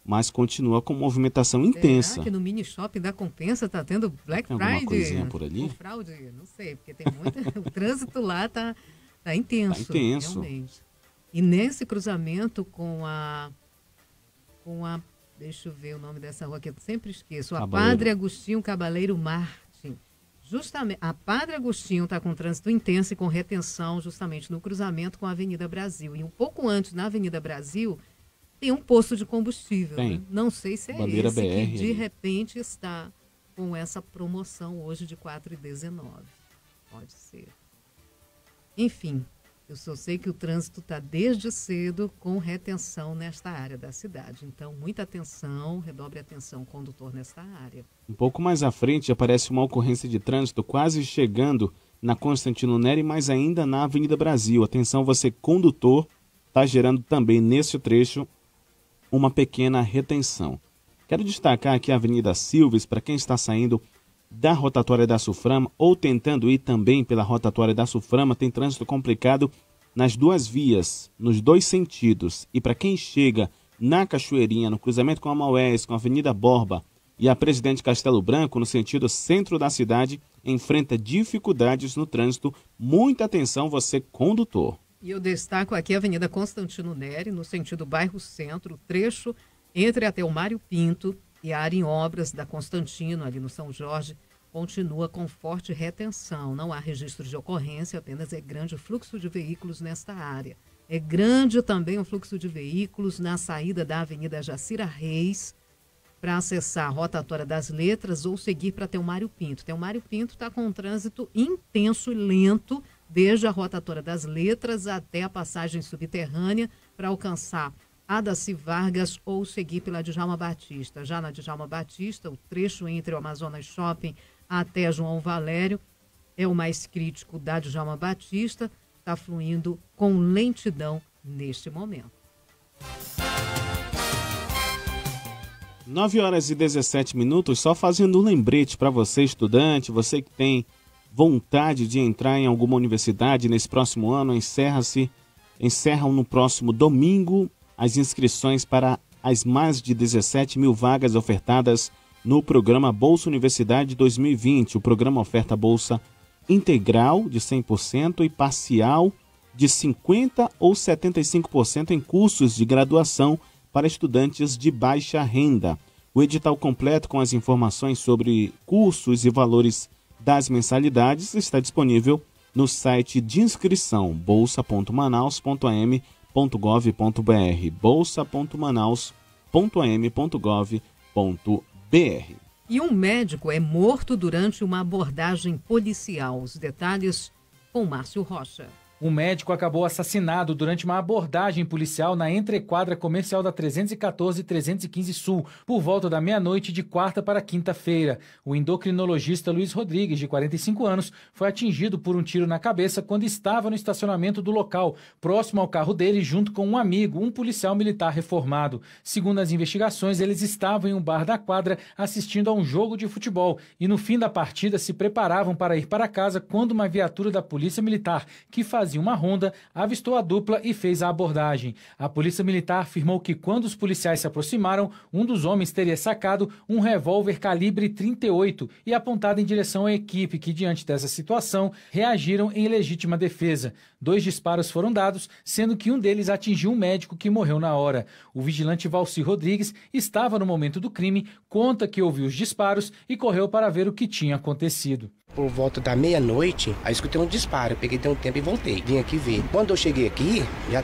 Mas continua com movimentação intensa. Será que no mini shopping da Compensa tá tendo Black Tem Friday? alguma coisinha por ali? Fraude? Não sei, porque tem muito... o trânsito lá tá intenso. Tá intenso. Realmente. E nesse cruzamento com a... Deixa eu ver o nome dessa rua que eu sempre esqueço. A Padre Agostinho Cabaleiro Martin. Justamente, a Padre Agostinho está com trânsito intenso e com retenção justamente no cruzamento com a Avenida Brasil. E um pouco antes, na Avenida Brasil, tem um posto de combustível. Né? Não sei se é Bandeira esse BR que de ali. repente está com essa promoção hoje de R$ 4,19. Pode ser. Enfim, Eu só sei que o trânsito está desde cedo com retenção nesta área da cidade. Então, muita atenção, redobre a atenção, condutor, nesta área. Um pouco mais à frente aparece uma ocorrência de trânsito quase chegando na Constantino Neri, mas ainda na Avenida Brasil. Atenção, você condutor, está gerando também nesse trecho uma pequena retenção. Quero destacar aqui a Avenida Silves, para quem está saindo da rotatória da Suframa ou tentando ir também pela rotatória da Suframa, tem trânsito complicado nas duas vias, nos dois sentidos. E para quem chega na Cachoeirinha, no cruzamento com a Maués, com a Avenida Borba e a Presidente Castelo Branco, no sentido centro da cidade, enfrenta dificuldades no trânsito. Muita atenção, você condutor. E eu destaco aqui a Avenida Constantino Neri, no sentido bairro Centro, trecho entre a Telmário Pinto e a área em obras da Constantino, ali no São Jorge, continua com forte retenção. Não há registro de ocorrência, apenas é grande o fluxo de veículos nesta área. É grande também o fluxo de veículos na saída da Avenida Jacira Reis, para acessar a rotatória das Letras ou seguir para Telmário Pinto. Telmário Pinto está com um trânsito intenso e lento, desde a rotatória das Letras até a passagem subterrânea, para alcançar a Daci Vargas ou seguir pela Djalma Batista. Já na Djalma Batista, o trecho entre o Amazonas Shopping até João Valério é o mais crítico da Djalma Batista, está fluindo com lentidão neste momento. 9h17, só fazendo um lembrete para você, estudante, você que tem vontade de entrar em alguma universidade nesse próximo ano, encerram no próximo domingo as inscrições para as mais de 17 mil vagas ofertadas no programa Bolsa Universidade 2020. O programa oferta bolsa integral de 100% e parcial de 50% ou 75% em cursos de graduação para estudantes de baixa renda. O edital completo com as informações sobre cursos e valores das mensalidades está disponível no site de inscrição bolsa.manaus.am.gov.br, bolsa.manaus.am.gov.br. E um médico é morto durante uma abordagem policial. Os detalhes com Márcio Rocha. Um médico acabou assassinado durante uma abordagem policial na entrequadra comercial da 314 e 315 Sul, por volta da meia-noite de quarta para quinta-feira. O endocrinologista Luiz Rodrigues, de 45 anos, foi atingido por um tiro na cabeça quando estava no estacionamento do local, próximo ao carro dele, junto com um amigo, um policial militar reformado. Segundo as investigações, eles estavam em um bar da quadra assistindo a um jogo de futebol e no fim da partida se preparavam para ir para casa quando uma viatura da Polícia Militar, que fazia uma ronda, avistou a dupla e fez a abordagem. A Polícia Militar afirmou que quando os policiais se aproximaram, um dos homens teria sacado um revólver calibre 38 e apontado em direção à equipe, que diante dessa situação reagiram em legítima defesa. 2 disparos foram dados, sendo que um deles atingiu um médico que morreu na hora. O vigilante Valci Rodrigues estava no momento do crime, conta que ouviu os disparos e correu para ver o que tinha acontecido. Por volta da meia-noite, aí escutei um disparo, eu peguei um tempo e voltei, vim aqui ver. Quando eu cheguei aqui, já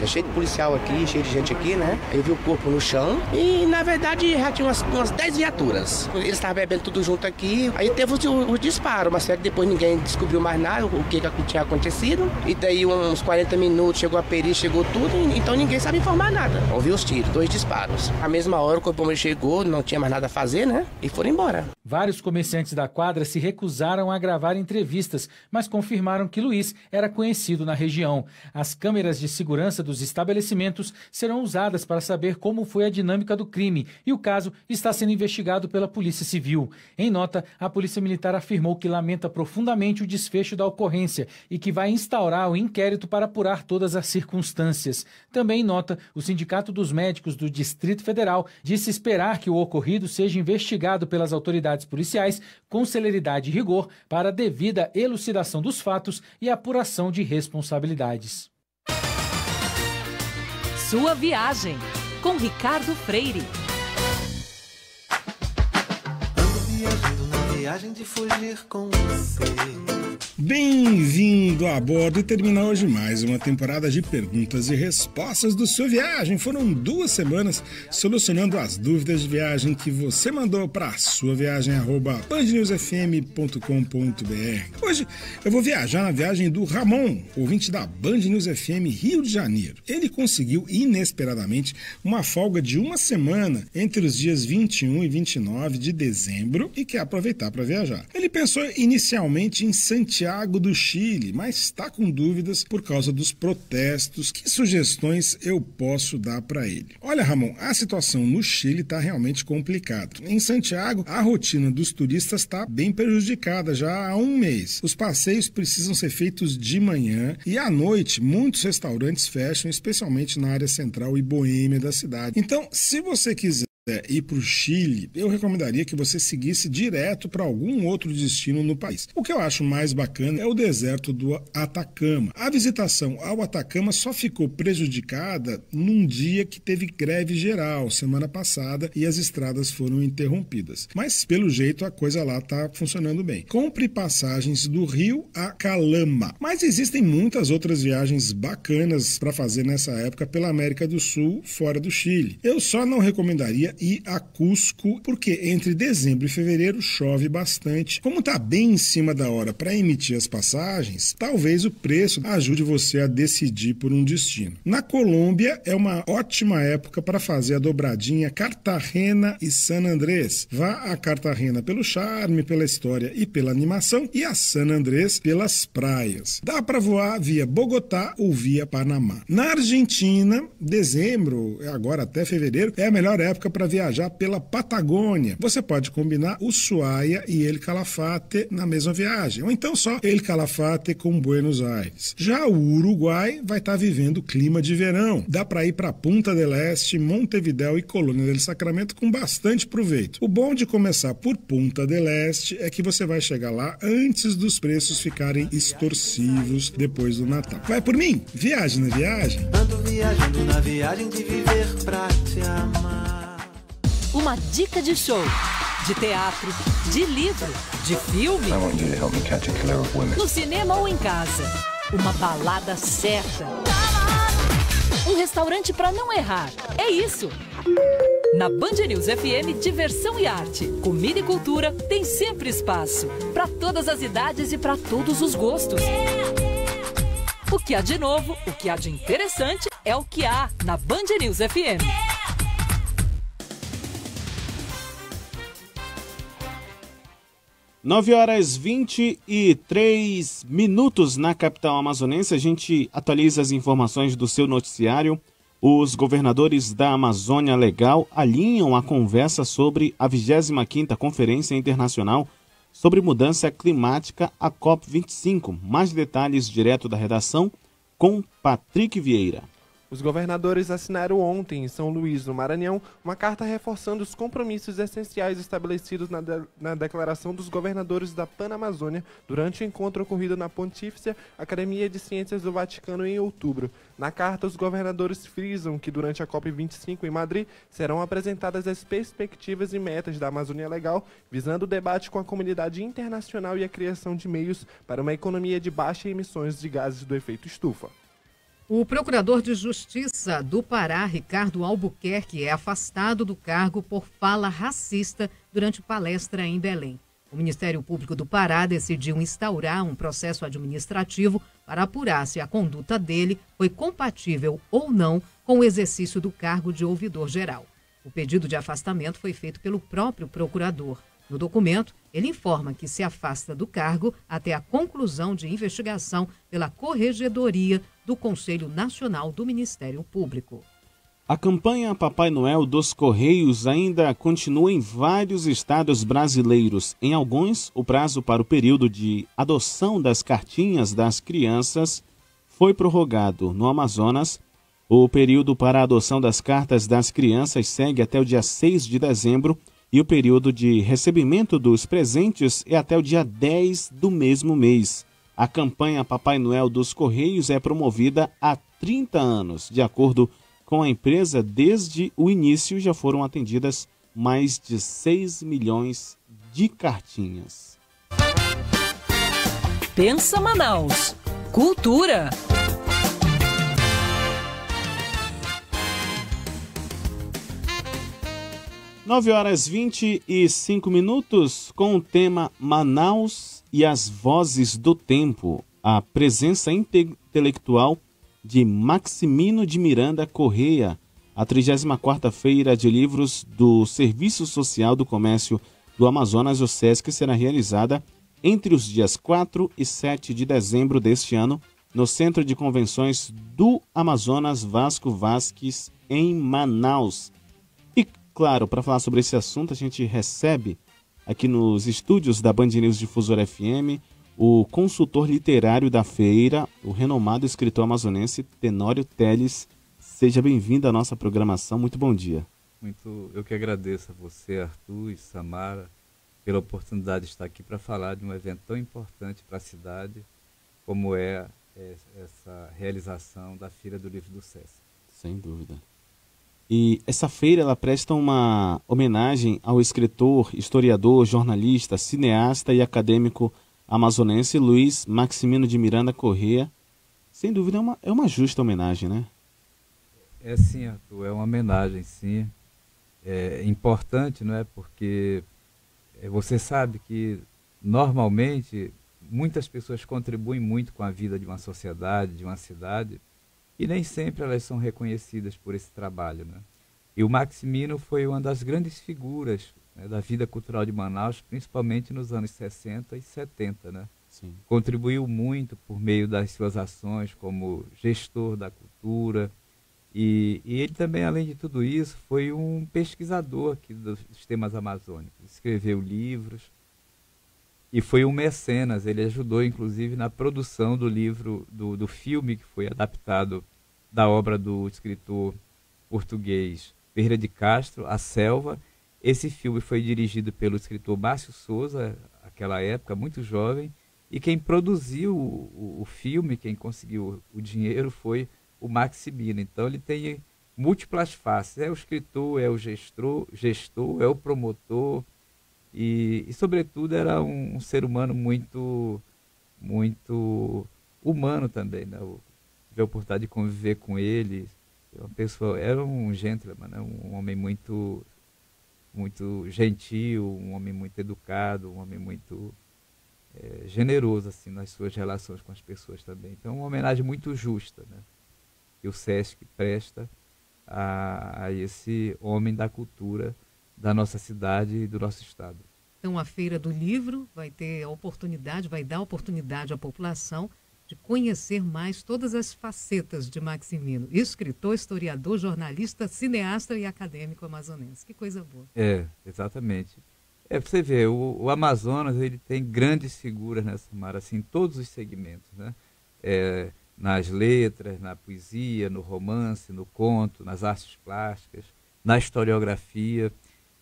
cheio de policial aqui, cheio de gente aqui, né? Eu vi o corpo no chão e, na verdade, já tinha umas 10 viaturas. Eles estavam bebendo tudo junto aqui, aí teve o disparo, mas depois ninguém descobriu mais nada, o que tinha acontecido. E daí, uns 40 minutos, chegou a perícia, chegou tudo, então ninguém sabe informar nada. Ouvi os tiros, 2 disparos. Na mesma hora, o corpo bombeiro chegou, não tinha mais nada a fazer, né? E foram embora. Vários comerciantes da quadra se recusaram a gravar entrevistas, mas confirmaram que Luiz era conhecido na região. As câmeras de segurança dos estabelecimentos serão usadas para saber como foi a dinâmica do crime e o caso está sendo investigado pela Polícia Civil. Em nota, a Polícia Militar afirmou que lamenta profundamente o desfecho da ocorrência e que vai instaurar o inquérito para apurar todas as circunstâncias. Também em nota, o Sindicato dos Médicos do Distrito Federal disse esperar que o ocorrido seja investigado pelas autoridades policiais com celeridade e rigor para a devida elucidação dos fatos e apuração de responsabilidades. Sua viagem com Ricardo Freire. Ando viajando na viagem de fugir com você. Bem-vindo a bordo e termina hoje mais uma temporada de perguntas e respostas do Sua Viagem. Foram 2 semanas solucionando as dúvidas de viagem que você mandou para suaviagem@bandnewsfm.com.br. Hoje eu vou viajar na viagem do Ramon, ouvinte da Band News FM Rio de Janeiro. Ele conseguiu inesperadamente uma folga de 1 semana entre os dias 21 e 29 de dezembro e quer aproveitar para viajar. Ele pensou inicialmente em Santiago do Chile, mas está com dúvidas por causa dos protestos. Que sugestões eu posso dar para ele? Olha, Ramon, a situação no Chile está realmente complicada. Em Santiago, a rotina dos turistas está bem prejudicada já há 1 mês. Os passeios precisam ser feitos de manhã e à noite muitos restaurantes fecham, especialmente na área central e boêmia da cidade. Então, se você quiser ir para o Chile, eu recomendaria que você seguisse direto para algum outro destino no país. O que eu acho mais bacana é o deserto do Atacama. A visitação ao Atacama só ficou prejudicada num dia que teve greve geral, semana passada, e as estradas foram interrompidas. Mas, pelo jeito, a coisa lá está funcionando bem. Compre passagens do Rio a Calama. Mas existem muitas outras viagens bacanas para fazer nessa época pela América do Sul, fora do Chile. Eu só não recomendaria ir a Cusco, porque entre dezembro e fevereiro chove bastante. Como está bem em cima da hora para emitir as passagens, talvez o preço ajude você a decidir por um destino. Na Colômbia é uma ótima época para fazer a dobradinha Cartagena e San Andrés. Vá a Cartagena pelo charme, pela história e pela animação, e a San Andrés pelas praias. Dá para voar via Bogotá ou via Panamá. Na Argentina, dezembro, agora até fevereiro, é a melhor época para viajar pela Patagônia. Você pode combinar Ushuaia e El Calafate na mesma viagem, ou então só El Calafate com Buenos Aires. Já o Uruguai vai estar vivendo o clima de verão. Dá para ir para Punta del Este, Montevidéu e Colônia del Sacramento com bastante proveito. O bom de começar por Punta del Este é que você vai chegar lá antes dos preços ficarem extorsivos depois do Natal. Vai por mim? Viagem na viagem. Ando viajando na viagem de viver pra te amar. Uma dica de show, de teatro, de livro, de filme, no cinema ou em casa. Uma balada certa. Um restaurante para não errar. É isso. Na Band News FM, diversão e arte, comida e cultura tem sempre espaço. Para todas as idades e para todos os gostos. O que há de novo, o que há de interessante é o que há na Band News FM. 9h23 na capital amazonense. A gente atualiza as informações do seu noticiário. Os governadores da Amazônia Legal alinham a conversa sobre a 25ª Conferência Internacional sobre Mudança Climática, a COP25. Mais detalhes direto da redação com Patrick Vieira. Os governadores assinaram ontem, em São Luís, no Maranhão, uma carta reforçando os compromissos essenciais estabelecidos na Declaração dos Governadores da Panamazônia durante o encontro ocorrido na Pontífice Academia de Ciências do Vaticano em outubro. Na carta, os governadores frisam que durante a COP25 em Madrid serão apresentadas as perspectivas e metas da Amazônia Legal, visando o debate com a comunidade internacional e a criação de meios para uma economia de baixas emissões de gases do efeito estufa. O procurador de Justiça do Pará, Ricardo Albuquerque, é afastado do cargo por fala racista durante palestra em Belém. O Ministério Público do Pará decidiu instaurar um processo administrativo para apurar se a conduta dele foi compatível ou não com o exercício do cargo de ouvidor geral. O pedido de afastamento foi feito pelo próprio procurador. No documento, ele informa que se afasta do cargo até a conclusão de investigação pela Corregedoria do Conselho Nacional do Ministério Público. A campanha Papai Noel dos Correios ainda continua em vários estados brasileiros. Em alguns, o prazo para o período de adoção das cartinhas das crianças foi prorrogado. No Amazonas, o período para a adoção das cartas das crianças segue até o dia 6 de dezembro e o período de recebimento dos presentes é até o dia 10 do mesmo mês. A campanha Papai Noel dos Correios é promovida há 30 anos. De acordo com a empresa, desde o início já foram atendidas mais de 6 milhões de cartinhas. Pensa Manaus. Cultura. Nove horas 25 minutos com o tema Manaus e as Vozes do Tempo. A presença intelectual de Maximino de Miranda Correia, a 34ª Feira de Livros do Serviço Social do Comércio do Amazonas, o SESC, será realizada entre os dias 4 e 7 de dezembro deste ano, no Centro de Convenções do Amazonas Vasco Vasques, em Manaus. E, claro, para falar sobre esse assunto, a gente recebe aqui nos estúdios da Band News Difusora FM o consultor literário da feira, o renomado escritor amazonense Tenório Teles. Seja bem-vindo à nossa programação. Muito bom dia. Eu que agradeço a você, Arthur e Samara, pela oportunidade de estar aqui para falar de um evento tão importante para a cidade como é essa realização da Feira do Livro do SESC. Sem dúvida. E essa feira ela presta uma homenagem ao escritor, historiador, jornalista, cineasta e acadêmico amazonense Luiz Maximino de Miranda Correia. Sem dúvida é uma justa homenagem, né? É sim, Arthur, é uma homenagem, sim. É importante, não é? Porque você sabe que normalmente muitas pessoas contribuem muito com a vida de uma sociedade, de uma cidade, e nem sempre elas são reconhecidas por esse trabalho, né? E o Maximino foi uma das grandes figuras, né, da vida cultural de Manaus, principalmente nos anos 60 e 70, né? Sim. Contribuiu muito por meio das suas ações como gestor da cultura, e ele também, além de tudo isso, foi um pesquisador aqui dos temas amazônicos, escreveu livros e foi um mecenas. Ele ajudou, inclusive, na produção do livro, do filme que foi adaptado da obra do escritor português Ferreira de Castro, A Selva. Esse filme foi dirigido pelo escritor Márcio Souza, naquela época, muito jovem, e quem produziu o filme, quem conseguiu o dinheiro foi o Maximino. Então ele tem múltiplas faces, é o escritor, é o gestor, é o promotor e sobretudo era um ser humano muito humano também, né? Eu tive a oportunidade de conviver com ele, era um gentleman, né? Um homem muito gentil, um homem muito educado, um homem muito generoso assim, nas suas relações com as pessoas também. Então uma homenagem muito justa, né, que o SESC presta a esse homem da cultura da nossa cidade e do nosso estado. Então a Feira do Livro vai dar oportunidade à população de conhecer mais todas as facetas de Maximino, escritor, historiador, jornalista, cineasta e acadêmico amazonense. Que coisa boa. Exatamente. Para você ver, o Amazonas ele tem grandes figuras nessa mar, assim, em todos os segmentos, né? Nas letras, na poesia, no romance, no conto, nas artes plásticas, na historiografia.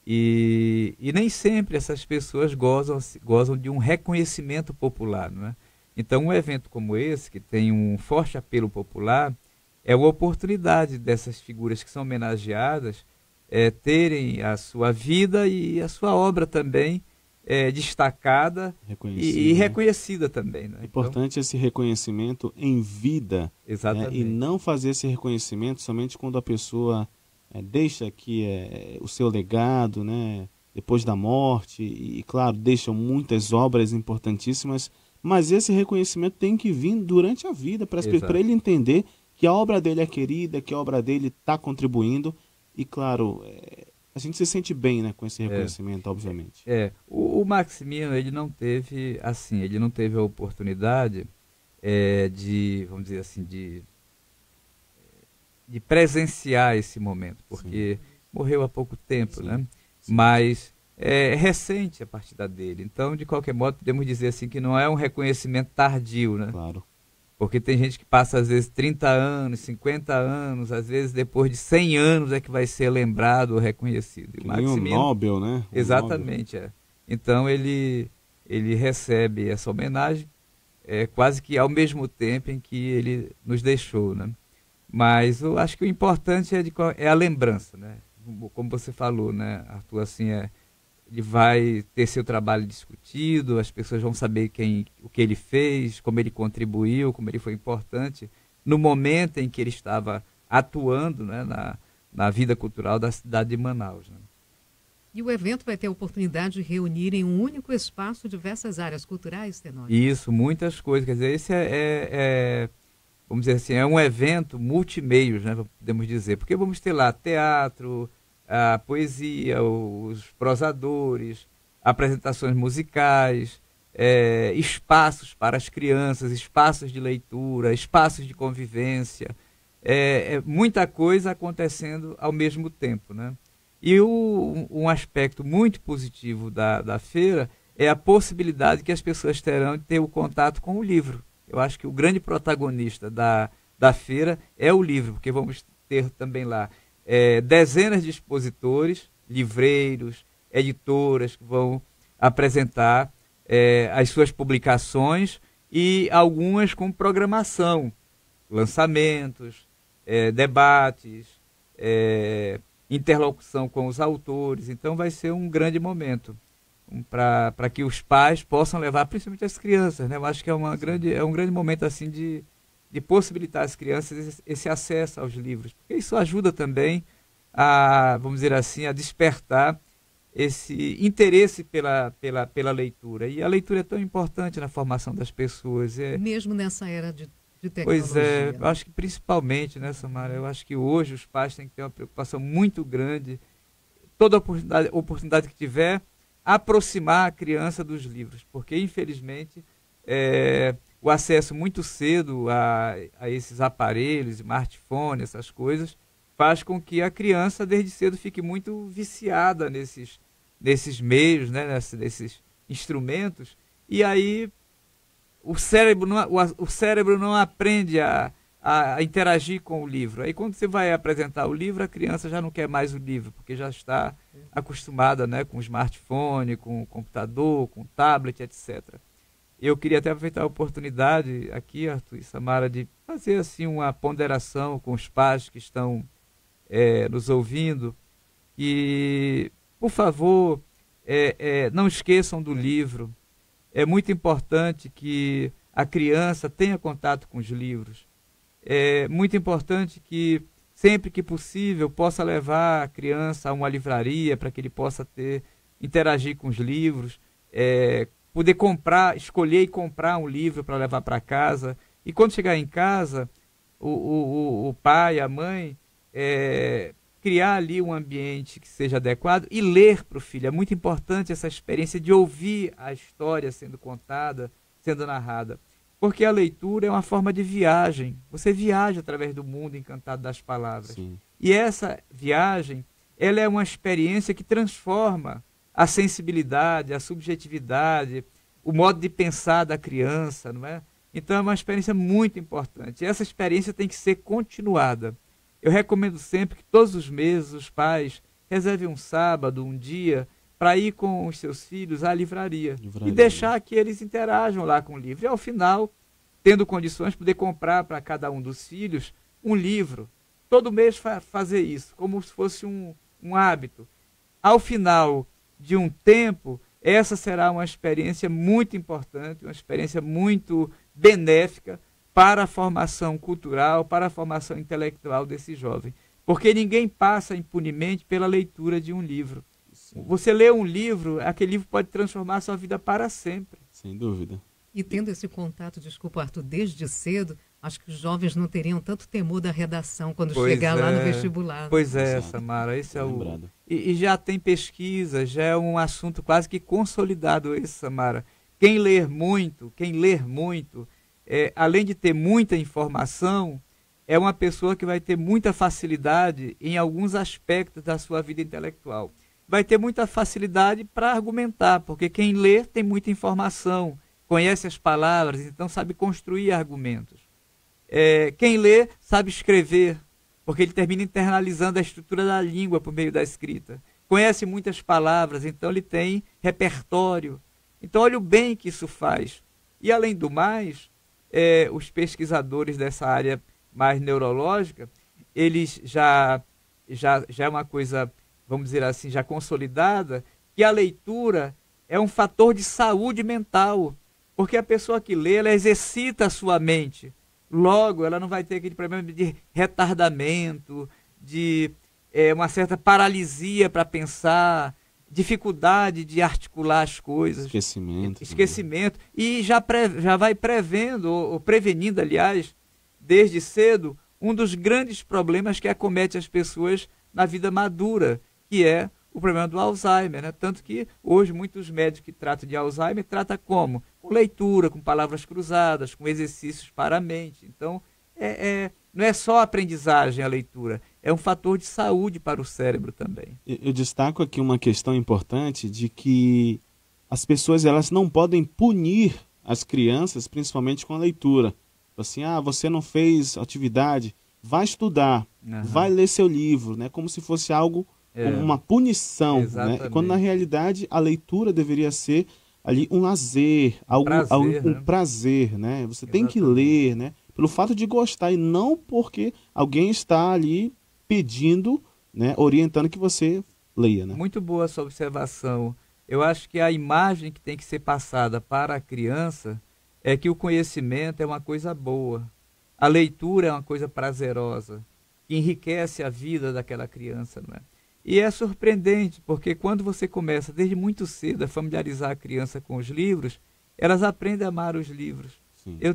E nem sempre essas pessoas gozam de um reconhecimento popular, não é? Então, um evento como esse, que tem um forte apelo popular, é uma oportunidade dessas figuras que são homenageadas terem a sua vida e a sua obra também destacada e reconhecida também. Né? É importante esse reconhecimento em vida. Exatamente. E não fazer esse reconhecimento somente quando a pessoa deixa aqui o seu legado, né? Depois da morte, e claro, deixam muitas obras importantíssimas, mas esse reconhecimento tem que vir durante a vida, para ele entender que a obra dele é querida, que a obra dele está contribuindo, e claro, a gente se sente bem, né, com esse reconhecimento, obviamente. O Maximino, ele não teve a oportunidade vamos dizer assim, de presenciar esse momento, porque morreu há pouco tempo, né? Mas é recente a partida dele. Então, de qualquer modo, podemos dizer assim que não é um reconhecimento tardio, né? Claro. Porque tem gente que passa, às vezes, 30 anos, 50 anos, às vezes depois de 100 anos é que vai ser lembrado ou reconhecido. Que nem o Nobel, né? Exatamente, Então, ele recebe essa homenagem quase que ao mesmo tempo em que ele nos deixou, né? Mas eu acho que o importante é a lembrança, né? Como você falou, né, Arthur, assim, ele vai ter seu trabalho discutido, as pessoas vão saber o que ele fez, como ele contribuiu, como ele foi importante no momento em que ele estava atuando, né, na vida cultural da cidade de Manaus. Né? E o evento vai ter a oportunidade de reunir em um único espaço diversas áreas culturais, Tenório? Isso, muitas coisas. Quer dizer, esse vamos dizer assim, é um evento multimeios, né, podemos dizer, porque vamos ter lá teatro, a poesia, os prosadores, apresentações musicais, espaços para as crianças, espaços de leitura, espaços de convivência, muita coisa acontecendo ao mesmo tempo, né? E um aspecto muito positivo da feira é a possibilidade que as pessoas terão de ter o contato com o livro. Eu acho que o grande protagonista da feira é o livro, porque vamos ter também lá dezenas de expositores, livreiros, editoras que vão apresentar as suas publicações e algumas com programação, lançamentos, debates, interlocução com os autores. Então vai ser um grande momento para que os pais possam levar, principalmente as crianças, né? Eu acho que é um grande momento assim de possibilitar às crianças esse acesso aos livros, porque isso ajuda também vamos dizer assim, a despertar esse interesse pela leitura. E a leitura é tão importante na formação das pessoas. Mesmo nessa era de tecnologia. Pois é, eu acho que principalmente, né, Samara, eu acho que hoje os pais têm que ter uma preocupação muito grande, toda oportunidade que tiver, aproximar a criança dos livros, porque infelizmente o acesso muito cedo a esses aparelhos, smartphone, essas coisas, faz com que a criança desde cedo fique muito viciada nesses meios, né, nesses instrumentos, e aí o cérebro não aprende a interagir com o livro. Aí quando você vai apresentar o livro, a criança já não quer mais o livro, porque já está acostumada, né, com o smartphone, com o computador, com o tablet, etc. Eu queria até aproveitar a oportunidade aqui, Arthur e Samara, de fazer assim uma ponderação com os pais que estão nos ouvindo, e, por favor, não esqueçam do livro. É muito importante que a criança tenha contato com os livros. É muito importante que, sempre que possível, possa levar a criança a uma livraria para que ele possa interagir com os livros, poder escolher e comprar um livro para levar para casa. E quando chegar em casa, o pai, a mãe, criar ali um ambiente que seja adequado e ler para o filho. É muito importante essa experiência de ouvir a história sendo contada, sendo narrada. Porque a leitura é uma forma de viagem. Você viaja através do mundo encantado das palavras. Sim. E essa viagem, ela é uma experiência que transforma a sensibilidade, a subjetividade, o modo de pensar da criança, não é? Então é uma experiência muito importante. E essa experiência tem que ser continuada. Eu recomendo sempre que todos os meses os pais reservem um sábado, um dia, para ir com os seus filhos à livraria. E deixar que eles interajam lá com o livro. E ao final, tendo condições, poder comprar para cada um dos filhos um livro. Todo mês fazer isso, como se fosse um hábito. Ao final de um tempo, essa será uma experiência muito importante, uma experiência muito benéfica para a formação cultural, para a formação intelectual desse jovem. Porque ninguém passa impunemente pela leitura de um livro. Sim. Você lê um livro, aquele livro pode transformar a sua vida para sempre. Sem dúvida. E tendo esse contato, desculpa, Arthur, desde cedo, acho que os jovens não teriam tanto temor da redação quando chegar lá no vestibular. Pois é, Samara, esse é o... E já tem pesquisa, já é um assunto quase que consolidado esse, Samara. Quem ler muito, além de ter muita informação, é uma pessoa que vai ter muita facilidade em alguns aspectos da sua vida intelectual. Vai ter muita facilidade para argumentar, porque quem lê tem muita informação, conhece as palavras, então sabe construir argumentos. Quem lê sabe escrever, porque ele termina internalizando a estrutura da língua por meio da escrita. Conhece muitas palavras, então ele tem repertório. Então olha o bem que isso faz. E além do mais, os pesquisadores dessa área mais neurológica, eles já é uma coisa, vamos dizer assim, já consolidada, que a leitura é um fator de saúde mental, porque a pessoa que lê, ela exercita a sua mente. Logo, ela não vai ter aquele problema de retardamento, de uma certa paralisia para pensar, dificuldade de articular as coisas. Esquecimento. E já vai prevendo, ou prevenindo, aliás, desde cedo, um dos grandes problemas que acomete as pessoas na vida madura, que é o problema do Alzheimer, né? Tanto que hoje muitos médicos que tratam de Alzheimer tratam como? Com leitura, com palavras cruzadas, com exercícios para a mente. Então, não é só aprendizagem a leitura, é um fator de saúde para o cérebro também. Eu destaco aqui uma questão importante de que as pessoas elas não podem punir as crianças, principalmente com a leitura. Assim, você não fez atividade, vai estudar, vai ler seu livro, né? Como se fosse algo, uma punição, né? Quando na realidade a leitura deveria ser ali um lazer, um prazer, né? Você tem que ler, né? Pelo fato de gostar e não porque alguém está ali pedindo, né? Orientando que você leia, né? Muito boa essa observação. Eu acho que a imagem que tem que ser passada para a criança é que o conhecimento é uma coisa boa. A leitura é uma coisa prazerosa, que enriquece a vida daquela criança, não é? E é surpreendente, porque quando você começa desde muito cedo a familiarizar a criança com os livros, elas aprendem a amar os livros. Eu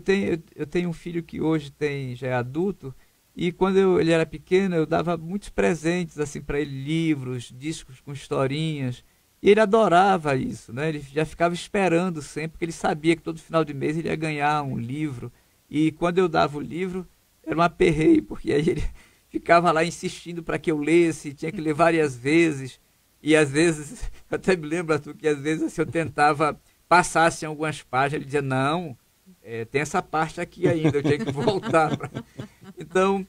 tenho um filho que hoje já é adulto, e quando ele era pequeno, eu dava muitos presentes assim para ele, livros, discos com historinhas, e ele adorava isso, né? Ele já ficava esperando sempre, porque ele sabia que todo final de mês ele ia ganhar um livro, e quando eu dava o livro, era um aperreio, porque aí ele ficava lá insistindo para que eu lesse, tinha que ler várias vezes, e às vezes, eu até me lembro, Arthur, que às vezes assim, eu tentava passar assim, algumas páginas, ele dizia, não, tem essa parte aqui ainda, eu tinha que voltar. Então,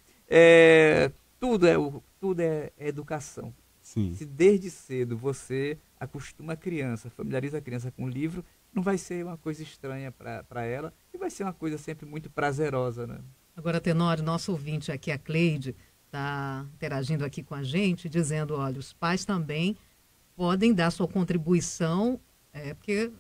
tudo é educação. Sim. Se desde cedo você acostuma a criança, familiariza a criança com o livro, não vai ser uma coisa estranha para ela, e vai ser uma coisa sempre muito prazerosa, né? Agora, Tenório, nosso ouvinte aqui, a Cleide, está interagindo aqui com a gente, dizendo, olha, os pais também podem dar sua contribuição, porque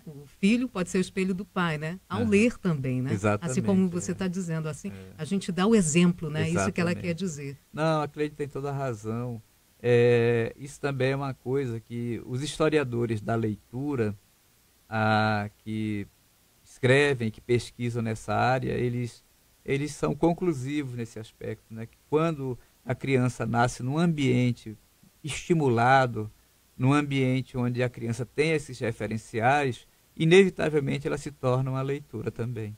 o filho pode ser o espelho do pai, né? Ao ler também, né? Exatamente, assim como você está dizendo, assim, a gente dá o exemplo, né? Exatamente. Isso que ela quer dizer. Não, a Cleide tem toda a razão. Isso também é uma coisa que os historiadores da leitura, que escrevem, que pesquisam nessa área, eles são conclusivos nesse aspecto, né? Que quando a criança nasce num ambiente estimulado, num ambiente onde a criança tem esses referenciais, inevitavelmente ela se torna uma leitura também,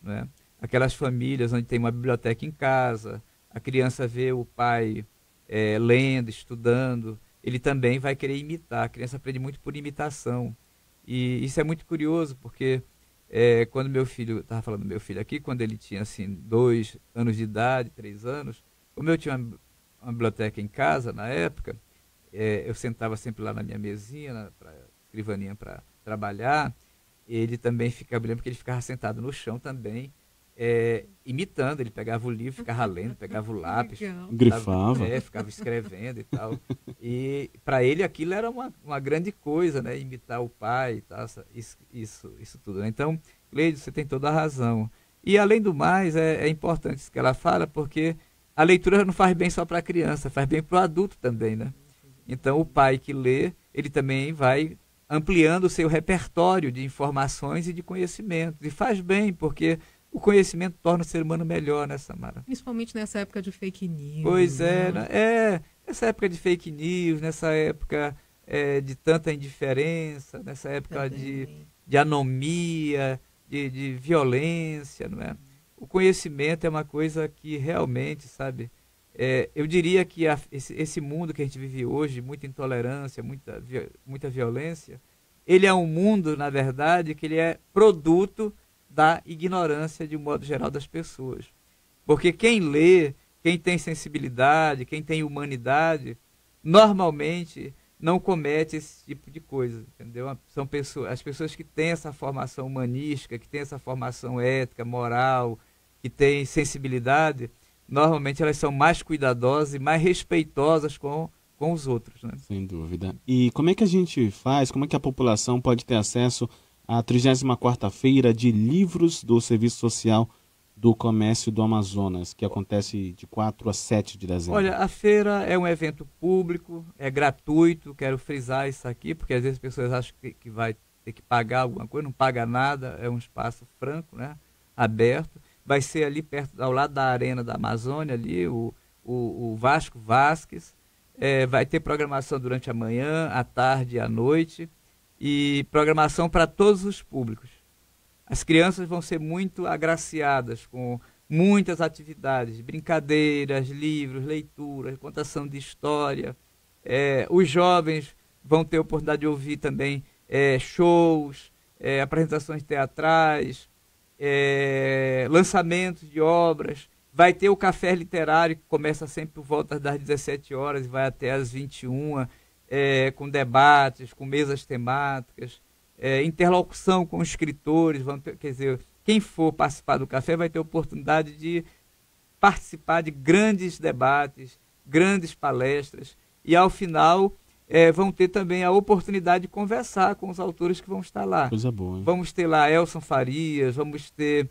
não é? Aquelas famílias onde tem uma biblioteca em casa, a criança vê o pai lendo, estudando, ele também vai querer imitar. A criança aprende muito por imitação. E isso é muito curioso, porque quando meu filho, estava falando do meu filho aqui, quando ele tinha assim 2 anos de idade, 3 anos, como eu tinha uma biblioteca em casa na época, eu sentava sempre lá na minha mesinha, escrivaninha para trabalhar, ele também ficava, eu lembro que ele ficava sentado no chão também, imitando, ele pegava o livro, ficava lendo, pegava o lápis, grifava, ficava escrevendo e tal. E para ele aquilo era uma grande coisa, né? Imitar o pai e tal, isso tudo. Né? Então, Cleide, você tem toda a razão. E além do mais, é importante isso que ela fala, porque a leitura não faz bem só para a criança, faz bem para o adulto também, né? Então, o pai que lê, ele também vai ampliando o seu repertório de informações e de conhecimentos. E faz bem, porque o conhecimento torna o ser humano melhor, né, Samara? Principalmente nessa época de fake news. Pois nessa época de fake news, nessa época de tanta indiferença, nessa época de anomia, de violência, não é? O conhecimento é uma coisa que realmente, sabe, eu diria que esse mundo que a gente vive hoje, muita intolerância, muita violência, ele é um mundo, na verdade, que ele é produto da ignorância, de um modo geral, das pessoas. Porque quem lê, quem tem sensibilidade, quem tem humanidade, normalmente não comete esse tipo de coisa, entendeu? São as pessoas que têm essa formação humanística, que têm essa formação ética, moral, que têm sensibilidade, normalmente elas são mais cuidadosas e mais respeitosas com com os outros, né? Sem dúvida. E como é que a gente faz, como é que a população pode ter acesso à 34ª Feira de Livros do Serviço Social do Comércio do Amazonas, que acontece de 4 a 7 de dezembro? Olha, a feira é um evento público, é gratuito, quero frisar isso aqui, porque às vezes as pessoas acham que vai ter que pagar alguma coisa, não paga nada, é um espaço franco, né, aberto. Vai ser ali perto, ao lado da Arena da Amazônia, ali, o Vasco Vasques. Vai ter programação durante a manhã, à tarde e à noite, e programação para todos os públicos. As crianças vão ser muito agraciadas com muitas atividades, brincadeiras, livros, leituras, contação de história. Os jovens vão ter a oportunidade de ouvir também shows, apresentações teatrais, lançamentos de obras. Vai ter o café literário, que começa sempre por volta das 17 horas e vai até às 21, com debates, com mesas temáticas. Interlocução com escritores, quer dizer, quem for participar do café vai ter oportunidade de participar de grandes debates, grandes palestras, e ao final vão ter também a oportunidade de conversar com os autores que vão estar lá. Coisa boa, hein? Vamos ter lá Elson Farias, vamos ter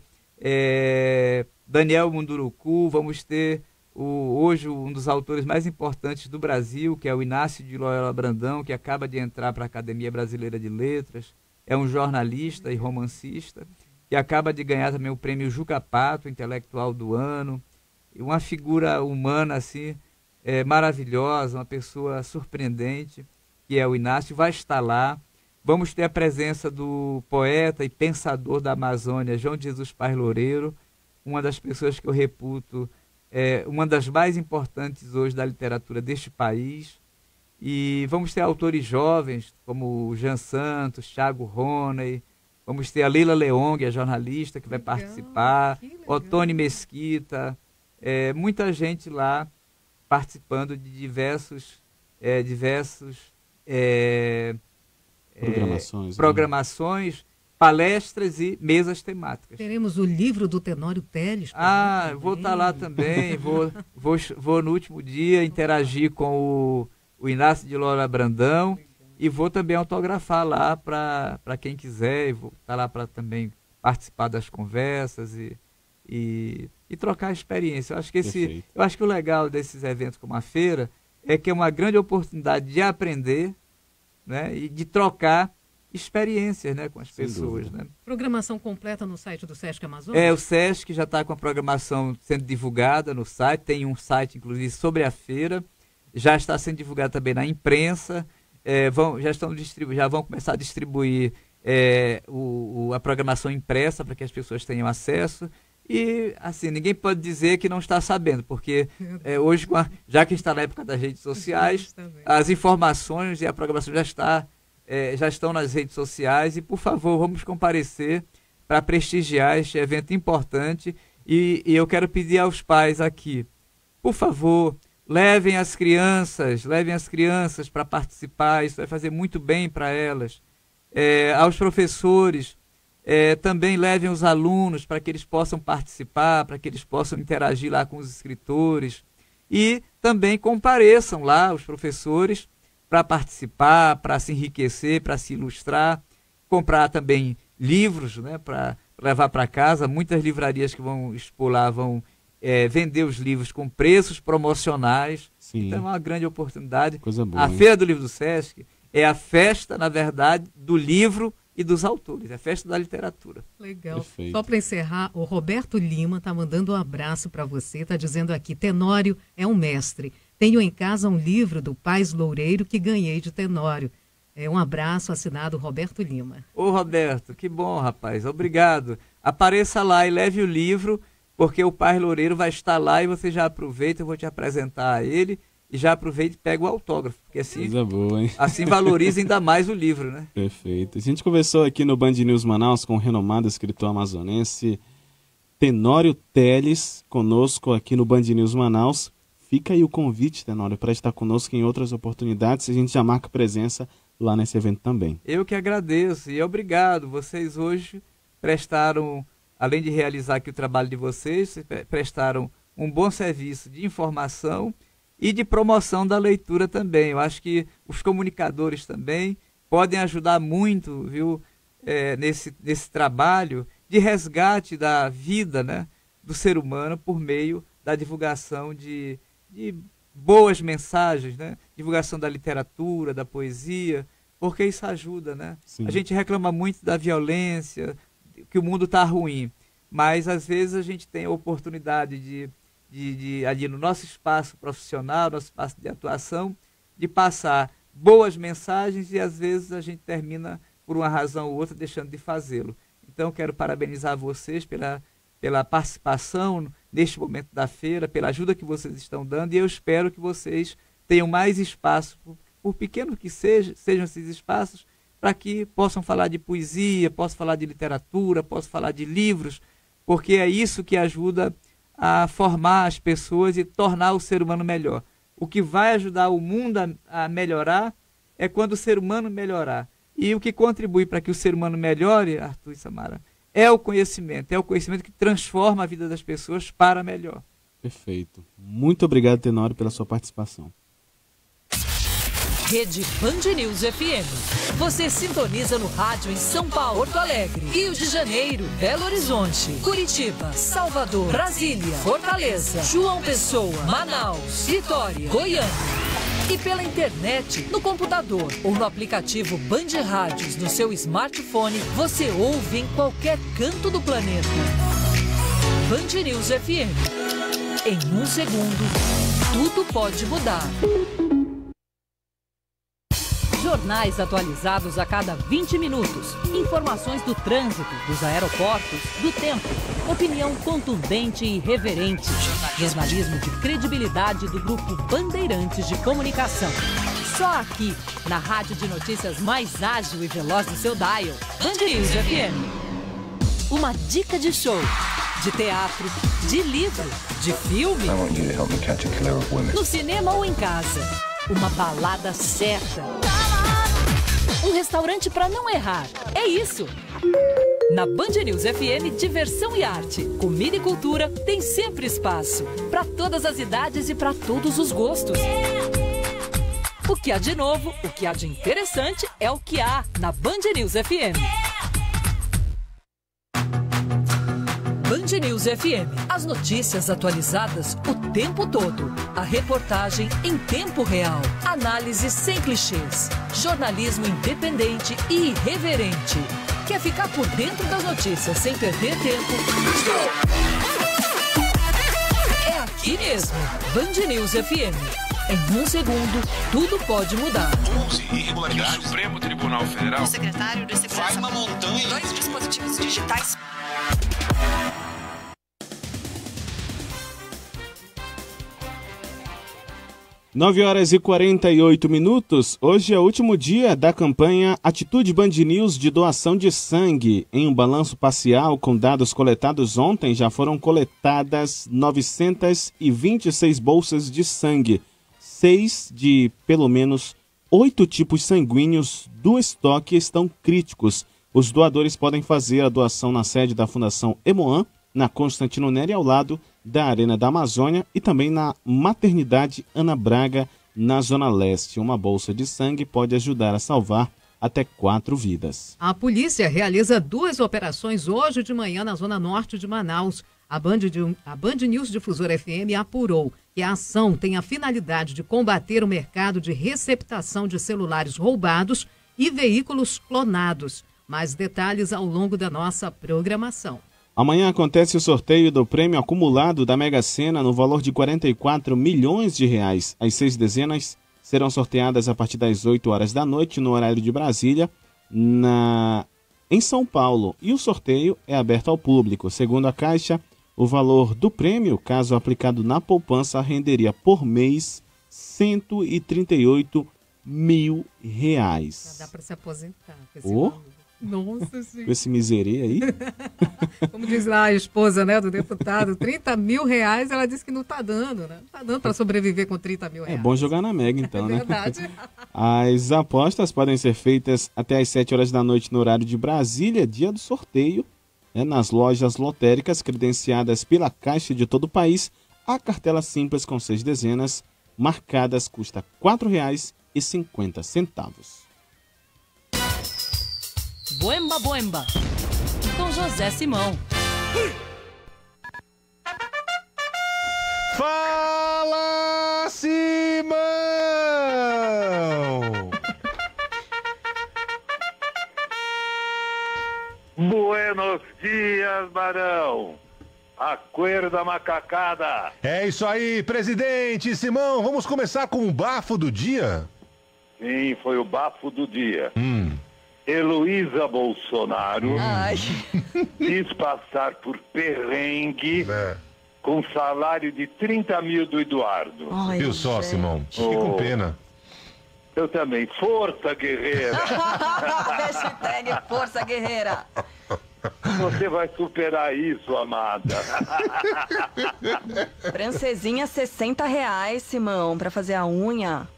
Daniel Munduruku, vamos ter hoje um dos autores mais importantes do Brasil, que é o Inácio de Loyola Brandão, que acaba de entrar para a Academia Brasileira de Letras. É um jornalista e romancista, que acaba de ganhar também o prêmio Juca Pato, intelectual do ano. E uma figura humana assim, maravilhosa, uma pessoa surpreendente, que é o Inácio, vai estar lá. Vamos ter a presença do poeta e pensador da Amazônia, João Jesus Paz Loureiro, uma das pessoas que eu reputo uma das mais importantes hoje da literatura deste país. E vamos ter autores jovens, como o Jean Santos, Thiago Roney, vamos ter a Leila Leong, a jornalista, que vai participar, Otone Mesquita, muita gente lá participando de diversos programações, palestras e mesas temáticas. Teremos o livro do Tenório Teles. Vou estar lá também, vou no último dia interagir com o Inácio de Loyola Brandão e vou também autografar lá para quem quiser, e vou estar lá para também participar das conversas e trocar experiência. Eu acho que o legal desses eventos como a feira é que é uma grande oportunidade de aprender, né, e de trocar experiências, né, com as pessoas. Né? Programação completa no site do Sesc Amazonas? O Sesc já está com a programação sendo divulgada no site, tem um site, inclusive, sobre a feira, já está sendo divulgado também na imprensa, já vão começar a distribuir a programação impressa para que as pessoas tenham acesso. E, assim, ninguém pode dizer que não está sabendo, porque hoje, já que está na época das redes sociais, as informações e a programação já estão nas redes sociais e, por favor, vamos comparecer para prestigiar este evento importante. E eu quero pedir aos pais aqui, por favor, levem as crianças para participar, isso vai fazer muito bem para elas. Aos professores, também levem os alunos para que eles possam participar, para que eles possam interagir lá com os escritores. E também compareçam lá os professores para participar, para se enriquecer, para se ilustrar, comprar também livros, né, para levar para casa. Muitas livrarias que vão expor lá vão vender os livros com preços promocionais. Sim. Então é uma grande oportunidade. Coisa boa, a Feira do Livro do Sesc é a festa, na verdade, do livro e dos autores, é a festa da literatura. Legal. Perfeito. Só para encerrar, o Roberto Lima está mandando um abraço para você, está dizendo aqui, Tenório é um mestre. Tenho em casa um livro do Paz Loureiro que ganhei de Tenório. Um abraço, assinado Roberto Lima. Ô Roberto, que bom, rapaz, obrigado. Apareça lá e leve o livro, porque o Paz Loureiro vai estar lá e você já aproveita, eu vou te apresentar a ele e já aproveita e pega o autógrafo, porque assim, coisa boa, hein? Assim valoriza ainda mais o livro, né? Perfeito. A gente conversou aqui no Band News Manaus com o renomado escritor amazonense Tenório Teles, conosco aqui no Band News Manaus. Fica aí o convite, Tenório, para estar conosco em outras oportunidades. A gente já marca presença lá nesse evento também. Eu que agradeço e obrigado. Vocês hoje prestaram, além de realizar aqui o trabalho de vocês, prestaram um bom serviço de informação e de promoção da leitura também. Eu acho que os comunicadores também podem ajudar muito, viu, nesse trabalho de resgate da vida, né, do ser humano por meio da divulgação de boas mensagens, né, divulgação da literatura, da poesia, porque isso ajuda, né? Sim. A gente reclama muito da violência, que o mundo está ruim, mas às vezes a gente tem a oportunidade de ali no nosso espaço profissional, nosso espaço de atuação, de passar boas mensagens e às vezes a gente termina, por uma razão ou outra, deixando de fazê-lo. Então, quero parabenizar vocês pela participação neste momento da feira, pela ajuda que vocês estão dando, e eu espero que vocês tenham mais espaço, por pequeno que sejam esses espaços, para que possam falar de poesia, possam falar de literatura, possam falar de livros, porque é isso que ajuda a formar as pessoas e tornar o ser humano melhor. O que vai ajudar o mundo a melhorar é quando o ser humano melhorar. E o que contribui para que o ser humano melhore, Arthur e Samara, é o conhecimento que transforma a vida das pessoas para melhor. Perfeito. Muito obrigado, Tenório, pela sua participação. Rede Band News FM. Você sintoniza no rádio em São Paulo, Porto Alegre, Rio de Janeiro, Belo Horizonte, Curitiba, Salvador, Brasília, Fortaleza, João Pessoa, Manaus, Vitória, Goiânia. E pela internet, no computador ou no aplicativo Band Rádios no seu smartphone, você ouve em qualquer canto do planeta. Band News FM. Em 1 segundo, tudo pode mudar. Jornais atualizados a cada 20 minutos. Informações do trânsito, dos aeroportos, do tempo. Opinião contundente e irreverente. Jornalismo de credibilidade do Grupo Bandeirantes de Comunicação. Só aqui, na rádio de notícias mais ágil e veloz do seu dial. Band News FM. Uma dica de show. De teatro, de livro, de filme. No cinema ou em casa. Uma balada certa. Um restaurante para não errar. É isso. Na Band News FM, diversão e arte, comida e cultura tem sempre espaço. Para todas as idades e para todos os gostos. O que há de novo, o que há de interessante é o que há na Band News FM. Band News FM. As notícias atualizadas o tempo todo. A reportagem em tempo real. Análise sem clichês. Jornalismo independente e irreverente. Quer ficar por dentro das notícias sem perder tempo? É aqui mesmo. Band News FM. Em 1 segundo, tudo pode mudar. 11 irregularidades. O Supremo Tribunal Federal. O secretário de Segurança. Vai uma montanha. 2 dispositivos digitais. Nove horas e 48 minutos. Hoje é o último dia da campanha Atitude Band News de doação de sangue. Em um balanço parcial com dados coletados ontem, já foram coletadas 926 bolsas de sangue. 6 de pelo menos 8 tipos sanguíneos do estoque estão críticos. Os doadores podem fazer a doação na sede da Fundação Emoan, na Constantino Neri, ao lado da Arena da Amazônia, e também na Maternidade Ana Braga, na Zona Leste. Uma bolsa de sangue pode ajudar a salvar até 4 vidas. A polícia realiza 2 operações hoje de manhã na Zona Norte de Manaus. A Band News Difusora FM apurou que a ação tem a finalidade de combater o mercado de receptação de celulares roubados e veículos clonados. Mais detalhes ao longo da nossa programação. Amanhã acontece o sorteio do prêmio acumulado da Mega Sena no valor de 44 milhões de reais. As 6 dezenas serão sorteadas a partir das 8 horas da noite, no horário de Brasília, em São Paulo. E o sorteio é aberto ao público. Segundo a Caixa, o valor do prêmio, caso aplicado na poupança, renderia por mês R$138 mil. Já dá para se aposentar com esse valor. Nossa senhora. Com esse miseria aí. Como diz lá a esposa, né, do deputado, 30 mil reais, ela disse que não está dando, né? Não está dando para sobreviver com 30 mil reais. É bom jogar na Mega, então, né? É verdade. As apostas podem ser feitas até às 7 horas da noite no horário de Brasília, dia do sorteio, nas lojas lotéricas credenciadas pela Caixa de todo o país. A cartela simples com 6 dezenas marcadas custa R$ 4,50. Boemba, boemba. Com José Simão. Fala, Simão! Buenos dias, Barão. Acorda macacada. É isso aí, presidente Simão. Vamos começar com o bafo do dia? Sim, foi o bafo do dia. Heloísa Bolsonaro quis passar por perrengue com salário de 30 mil do Eduardo. Viu só, Simão? Fiquei com pena. Eu também. Força, guerreira. Hashtag Força Guerreira. Você vai superar isso, amada. Francesinha, R$60, Simão, pra fazer a unha.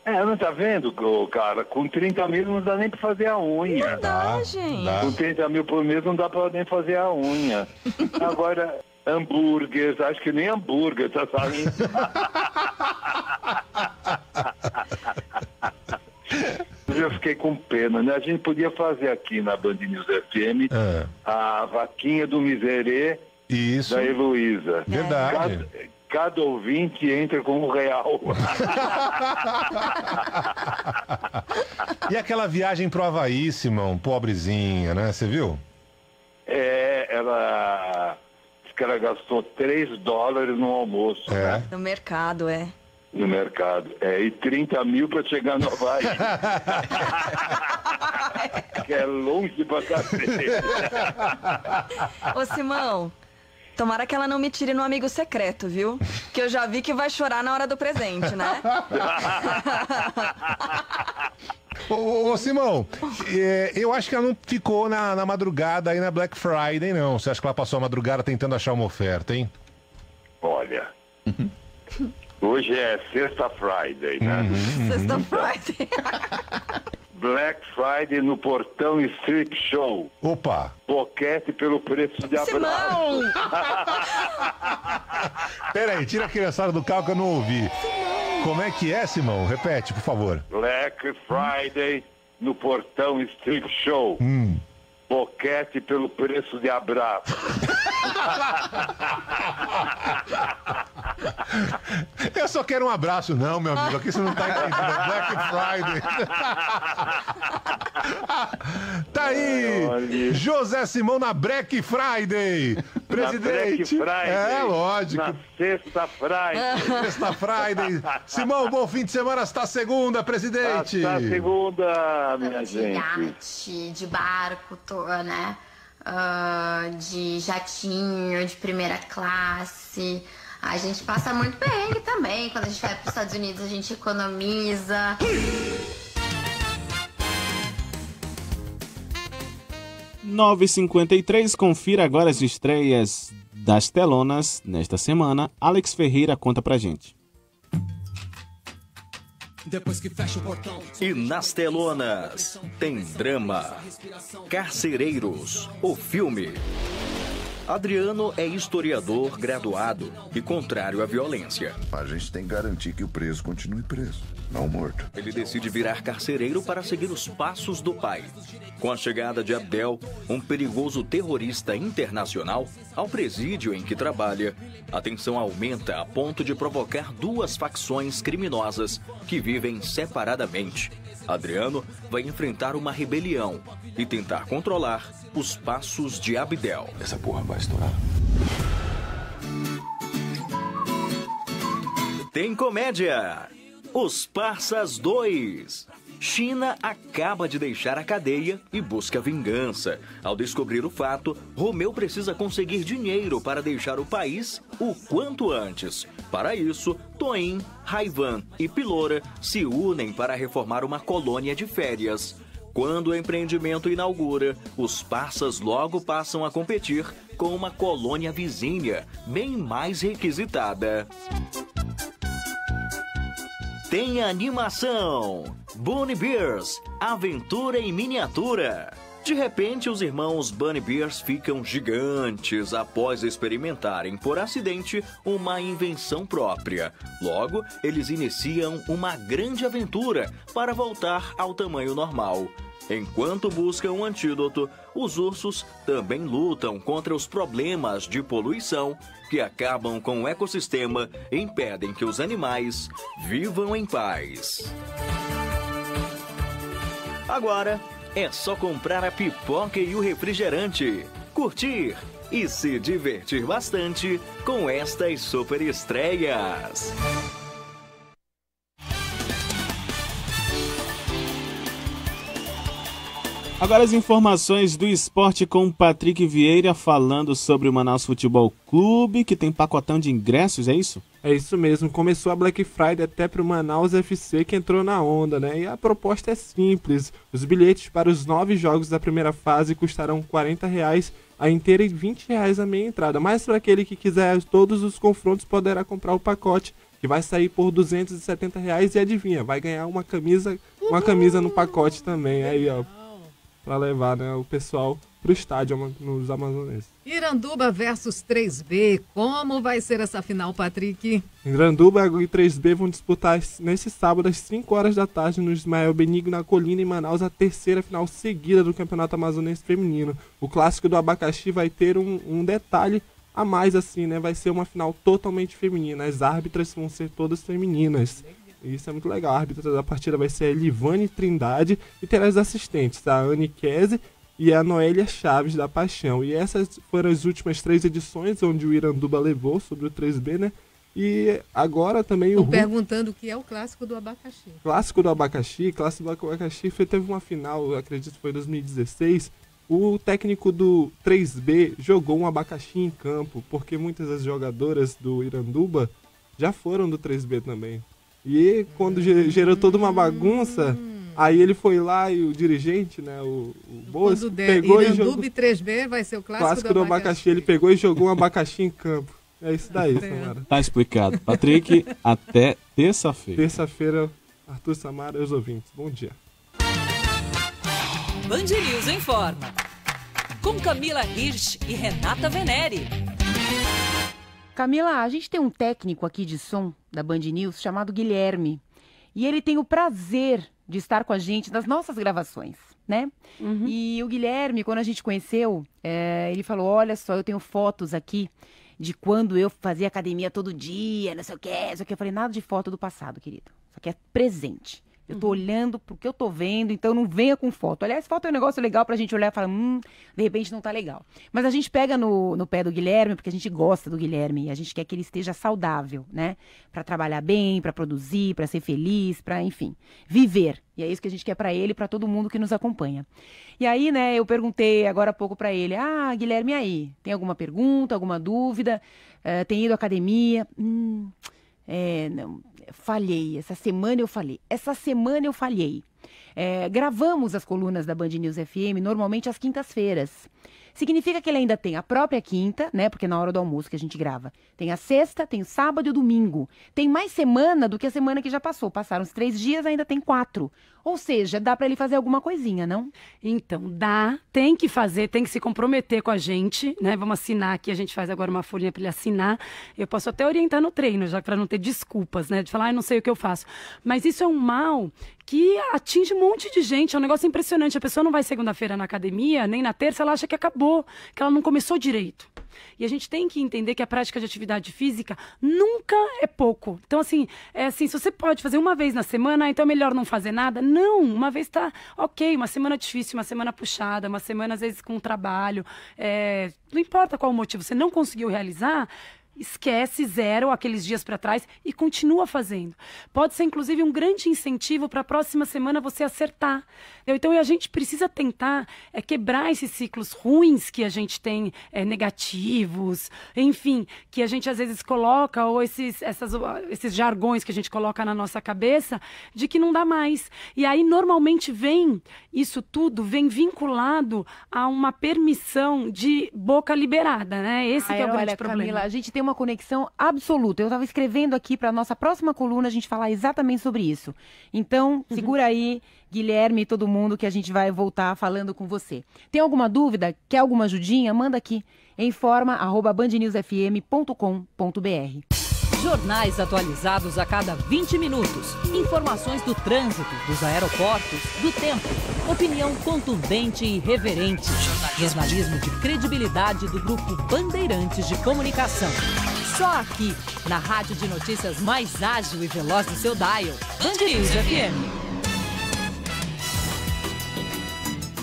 Não tá vendo, cara? Com 30 mil não dá nem pra fazer a unha. Verdade. Com 30 mil por mês não dá pra nem fazer a unha. Agora, hambúrguer, acho que nem hambúrguer tá saindo. Eu fiquei com pena, né? A gente podia fazer aqui na Band News FM a vaquinha do Miserê da Heloísa. Verdade. Cada ouvinte entra com R$1. E aquela viagem pro Havaí, Simão, pobrezinha, né? Você viu? Ela disse que ela gastou $3 no almoço. No mercado, No mercado. E 30 mil para chegar no Havaí. Que é longe pra cacete. Ô, Simão, tomara que ela não me tire no amigo secreto, viu? Que eu já vi que vai chorar na hora do presente, né? Ô, Simão, eu acho que ela não ficou na madrugada aí na Black Friday, não. Você acha que ela passou a madrugada tentando achar uma oferta, hein? Olha... Hoje é Sexta Friday, né? Sexta Friday. Black Friday no Portão Strip Show. Opa! Boquete pelo preço de abraço. Simão! Peraí, tira a criançada do carro que eu não ouvi. Como é que é, Simão? Repete, por favor. Black Friday no Portão Strip Show. Boquete pelo preço de abraço. Eu só quero um abraço, não, meu amigo. Aqui você não tá entendendo. Black Friday. Tá aí, José Simão na Black Friday. Presidente. Na Black Friday. Lógico. Na Sexta Friday. Sexta Friday. Simão, bom fim de semana. Hasta segunda, presidente. Hasta segunda, minha gente. Iate, de barco, né? De jatinho, de primeira classe. A gente passa muito perrengue também. Quando a gente vai para os Estados Unidos, a gente economiza. 9h53, confira agora as estreias das telonas nesta semana. Alex Ferreira conta pra gente. E nas telonas tem drama. Carcereiros, o filme. Adriano é historiador graduado e contrário à violência. A gente tem que garantir que o preso continue preso, não morto. Ele decide virar carcereiro para seguir os passos do pai. Com a chegada de Abdel, um perigoso terrorista internacional, ao presídio em que trabalha, a tensão aumenta a ponto de provocar duas facções criminosas que vivem separadamente. Adriano vai enfrentar uma rebelião e tentar controlar os passos de Abdel. Essa porra vai estourar. Tem comédia. Os Parsas 2. China acaba de deixar a cadeia e busca vingança. Ao descobrir o fato, Romeu precisa conseguir dinheiro para deixar o país o quanto antes. Para isso, Toim, Raivan e Pilora se unem para reformar uma colônia de férias. Quando o empreendimento inaugura, os Parsas logo passam a competir com uma colônia vizinha, bem mais requisitada. Tem animação. Bonnie Bears, Aventura em Miniatura. De repente, os irmãos Bunny Bears ficam gigantes após experimentarem, por acidente, uma invenção própria. Logo, eles iniciam uma grande aventura para voltar ao tamanho normal. Enquanto buscam um antídoto, os ursos também lutam contra os problemas de poluição que acabam com o ecossistema e impedem que os animais vivam em paz. Agora, é só comprar a pipoca e o refrigerante, curtir e se divertir bastante com estas super estreias. Agora as informações do esporte com o Patrick Vieira falando sobre o Manaus Futebol Clube, que tem pacotão de ingressos, é isso? É isso mesmo, começou a Black Friday até para o Manaus FC, que entrou na onda, né? E a proposta é simples, os bilhetes para os 9 jogos da primeira fase custarão R$40 a inteira e R$20 a meia entrada, mas para aquele que quiser todos os confrontos poderá comprar o pacote, que vai sair por R$270 e adivinha, vai ganhar uma camisa no pacote também, aí ó, para levar, né, o pessoal pro estádio nos Amazonenses. Iranduba versus 3B, como vai ser essa final, Patrick? Iranduba e 3B vão disputar nesse sábado às 5 horas da tarde no Ismael Benigno na Colina, em Manaus, a terceira final seguida do Campeonato Amazonense Feminino. O clássico do Abacaxi vai ter um detalhe a mais assim, né? Vai ser uma final totalmente feminina, as árbitras vão ser todas femininas. Isso é muito legal. A árbitra da partida vai ser a Livane Trindade e terá as assistentes, a Anne Kese e a Noélia Chaves da Paixão. E essas foram as últimas 3 edições onde o Iranduba levou sobre o 3B, né? E agora também Estão perguntando o que é o Clássico do Abacaxi. Clássico do Abacaxi teve uma final, eu acredito que foi em 2016. O técnico do 3B jogou um abacaxi em campo, porque muitas das jogadoras do Iranduba já foram do 3B também. E quando gerou toda uma bagunça, aí ele foi lá e o dirigente, né, o Boas, pegou e jogou... Iranduba e 3B vai ser o clássico do abacaxi. Ele pegou e jogou um abacaxi em campo. É isso daí, Samara. Tá explicado. Patrick, até terça-feira. Terça-feira, Arthur, Samara e os ouvintes. Bom dia. Band News informa. Com Camila Hirsch e Renata Venere. Camila, a gente tem um técnico aqui de som da Band News chamado Guilherme. E ele tem o prazer de estar com a gente nas nossas gravações, né? Uhum. E o Guilherme, quando a gente conheceu, ele falou, olha só, eu tenho fotos aqui de quando eu fazia academia todo dia, não sei o que. Eu falei, nada de foto do passado, querido. Isso aqui é presente. Eu tô olhando pro que eu tô vendo, então não venha com foto. Aliás, foto é um negócio legal pra gente olhar e falar, de repente não tá legal. Mas a gente pega no pé do Guilherme, porque a gente gosta do Guilherme, e a gente quer que ele esteja saudável, né? Pra trabalhar bem, pra produzir, pra ser feliz, pra, enfim, viver. E é isso que a gente quer pra ele e pra todo mundo que nos acompanha. E aí, né, eu perguntei agora há pouco pra ele, Guilherme, e aí? Tem alguma pergunta, alguma dúvida? Tem ido à academia? Não... Falhei, essa semana eu falhei. Gravamos as colunas da Band News FM normalmente às quintas-feiras. Significa que ele ainda tem a própria quinta, né? Porque na hora do almoço que a gente grava. Tem a sexta, tem o sábado e o domingo. Tem mais semana do que a semana que já passou. Passaram os 3 dias, ainda tem 4. Ou seja, dá pra ele fazer alguma coisinha, não? Então, dá. Tem que fazer, tem que se comprometer com a gente, né? Vamos assinar aqui, a gente faz agora uma folhinha pra ele assinar. Eu posso até orientar no treino, já pra não ter desculpas, né? De falar, não sei o que eu faço. Mas isso é um mal que atinge um monte de gente. É um negócio impressionante. A pessoa não vai segunda-feira na academia, nem na terça, ela acha que acabou, que ela não começou direito. E a gente tem que entender que a prática de atividade física nunca é pouco. Então, assim, se você pode fazer uma vez na semana, então é melhor não fazer nada. Não, uma vez tá ok, uma semana difícil, uma semana puxada, uma semana às vezes com trabalho. Não importa qual o motivo, você não conseguiu realizar, esquece, zero aqueles dias para trás e continua fazendo. Pode ser, inclusive, um grande incentivo para a próxima semana você acertar. Então, a gente precisa tentar quebrar esses ciclos ruins que a gente tem, negativos, enfim, que a gente às vezes coloca, ou esses jargões que a gente coloca na nossa cabeça, de que não dá mais. E aí, normalmente, isso tudo vem vinculado a uma permissão de boca liberada, né? Esse que é o grande problema. Camila, a gente tem tem uma conexão absoluta. Eu estava escrevendo aqui para a nossa próxima coluna a gente falar exatamente sobre isso. Então, segura aí, Guilherme e todo mundo, que a gente vai voltar falando com você. Tem alguma dúvida? Quer alguma ajudinha? Manda aqui. informa@bandnewsfm.com.br. Jornais atualizados a cada 20 minutos. Informações do trânsito, dos aeroportos, do tempo. Opinião contundente e irreverente. Jornalismo de credibilidade do Grupo Bandeirantes de Comunicação. Só aqui, na rádio de notícias mais ágil e veloz do seu dial. Band News FM.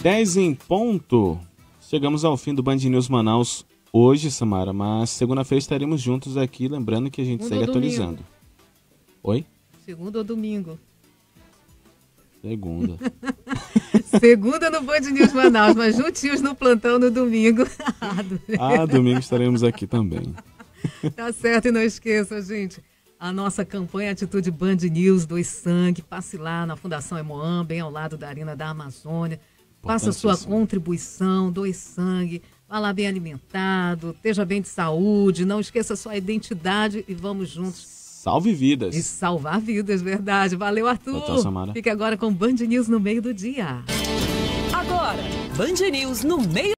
10 em ponto. Chegamos ao fim do Band News Manaus hoje, Samara, mas segunda-feira estaremos juntos aqui, lembrando que a gente segue atualizando. Oi? Segunda ou domingo? Segunda. Segunda no Band News Manaus, mas juntinhos no plantão no domingo. Domingo estaremos aqui também. Tá certo, e não esqueça, gente, a nossa campanha Atitude Band News, doe sangue, passe lá na Fundação Emoam, bem ao lado da Arena da Amazônia, faça sua contribuição, doe sangue, vá lá bem alimentado, esteja bem de saúde, não esqueça sua identidade e vamos juntos. Salve vidas. E salvar vidas, verdade. Valeu, Arthur. Tchau, Samara. Fique agora com Band News no meio do dia. Agora, Band News no meio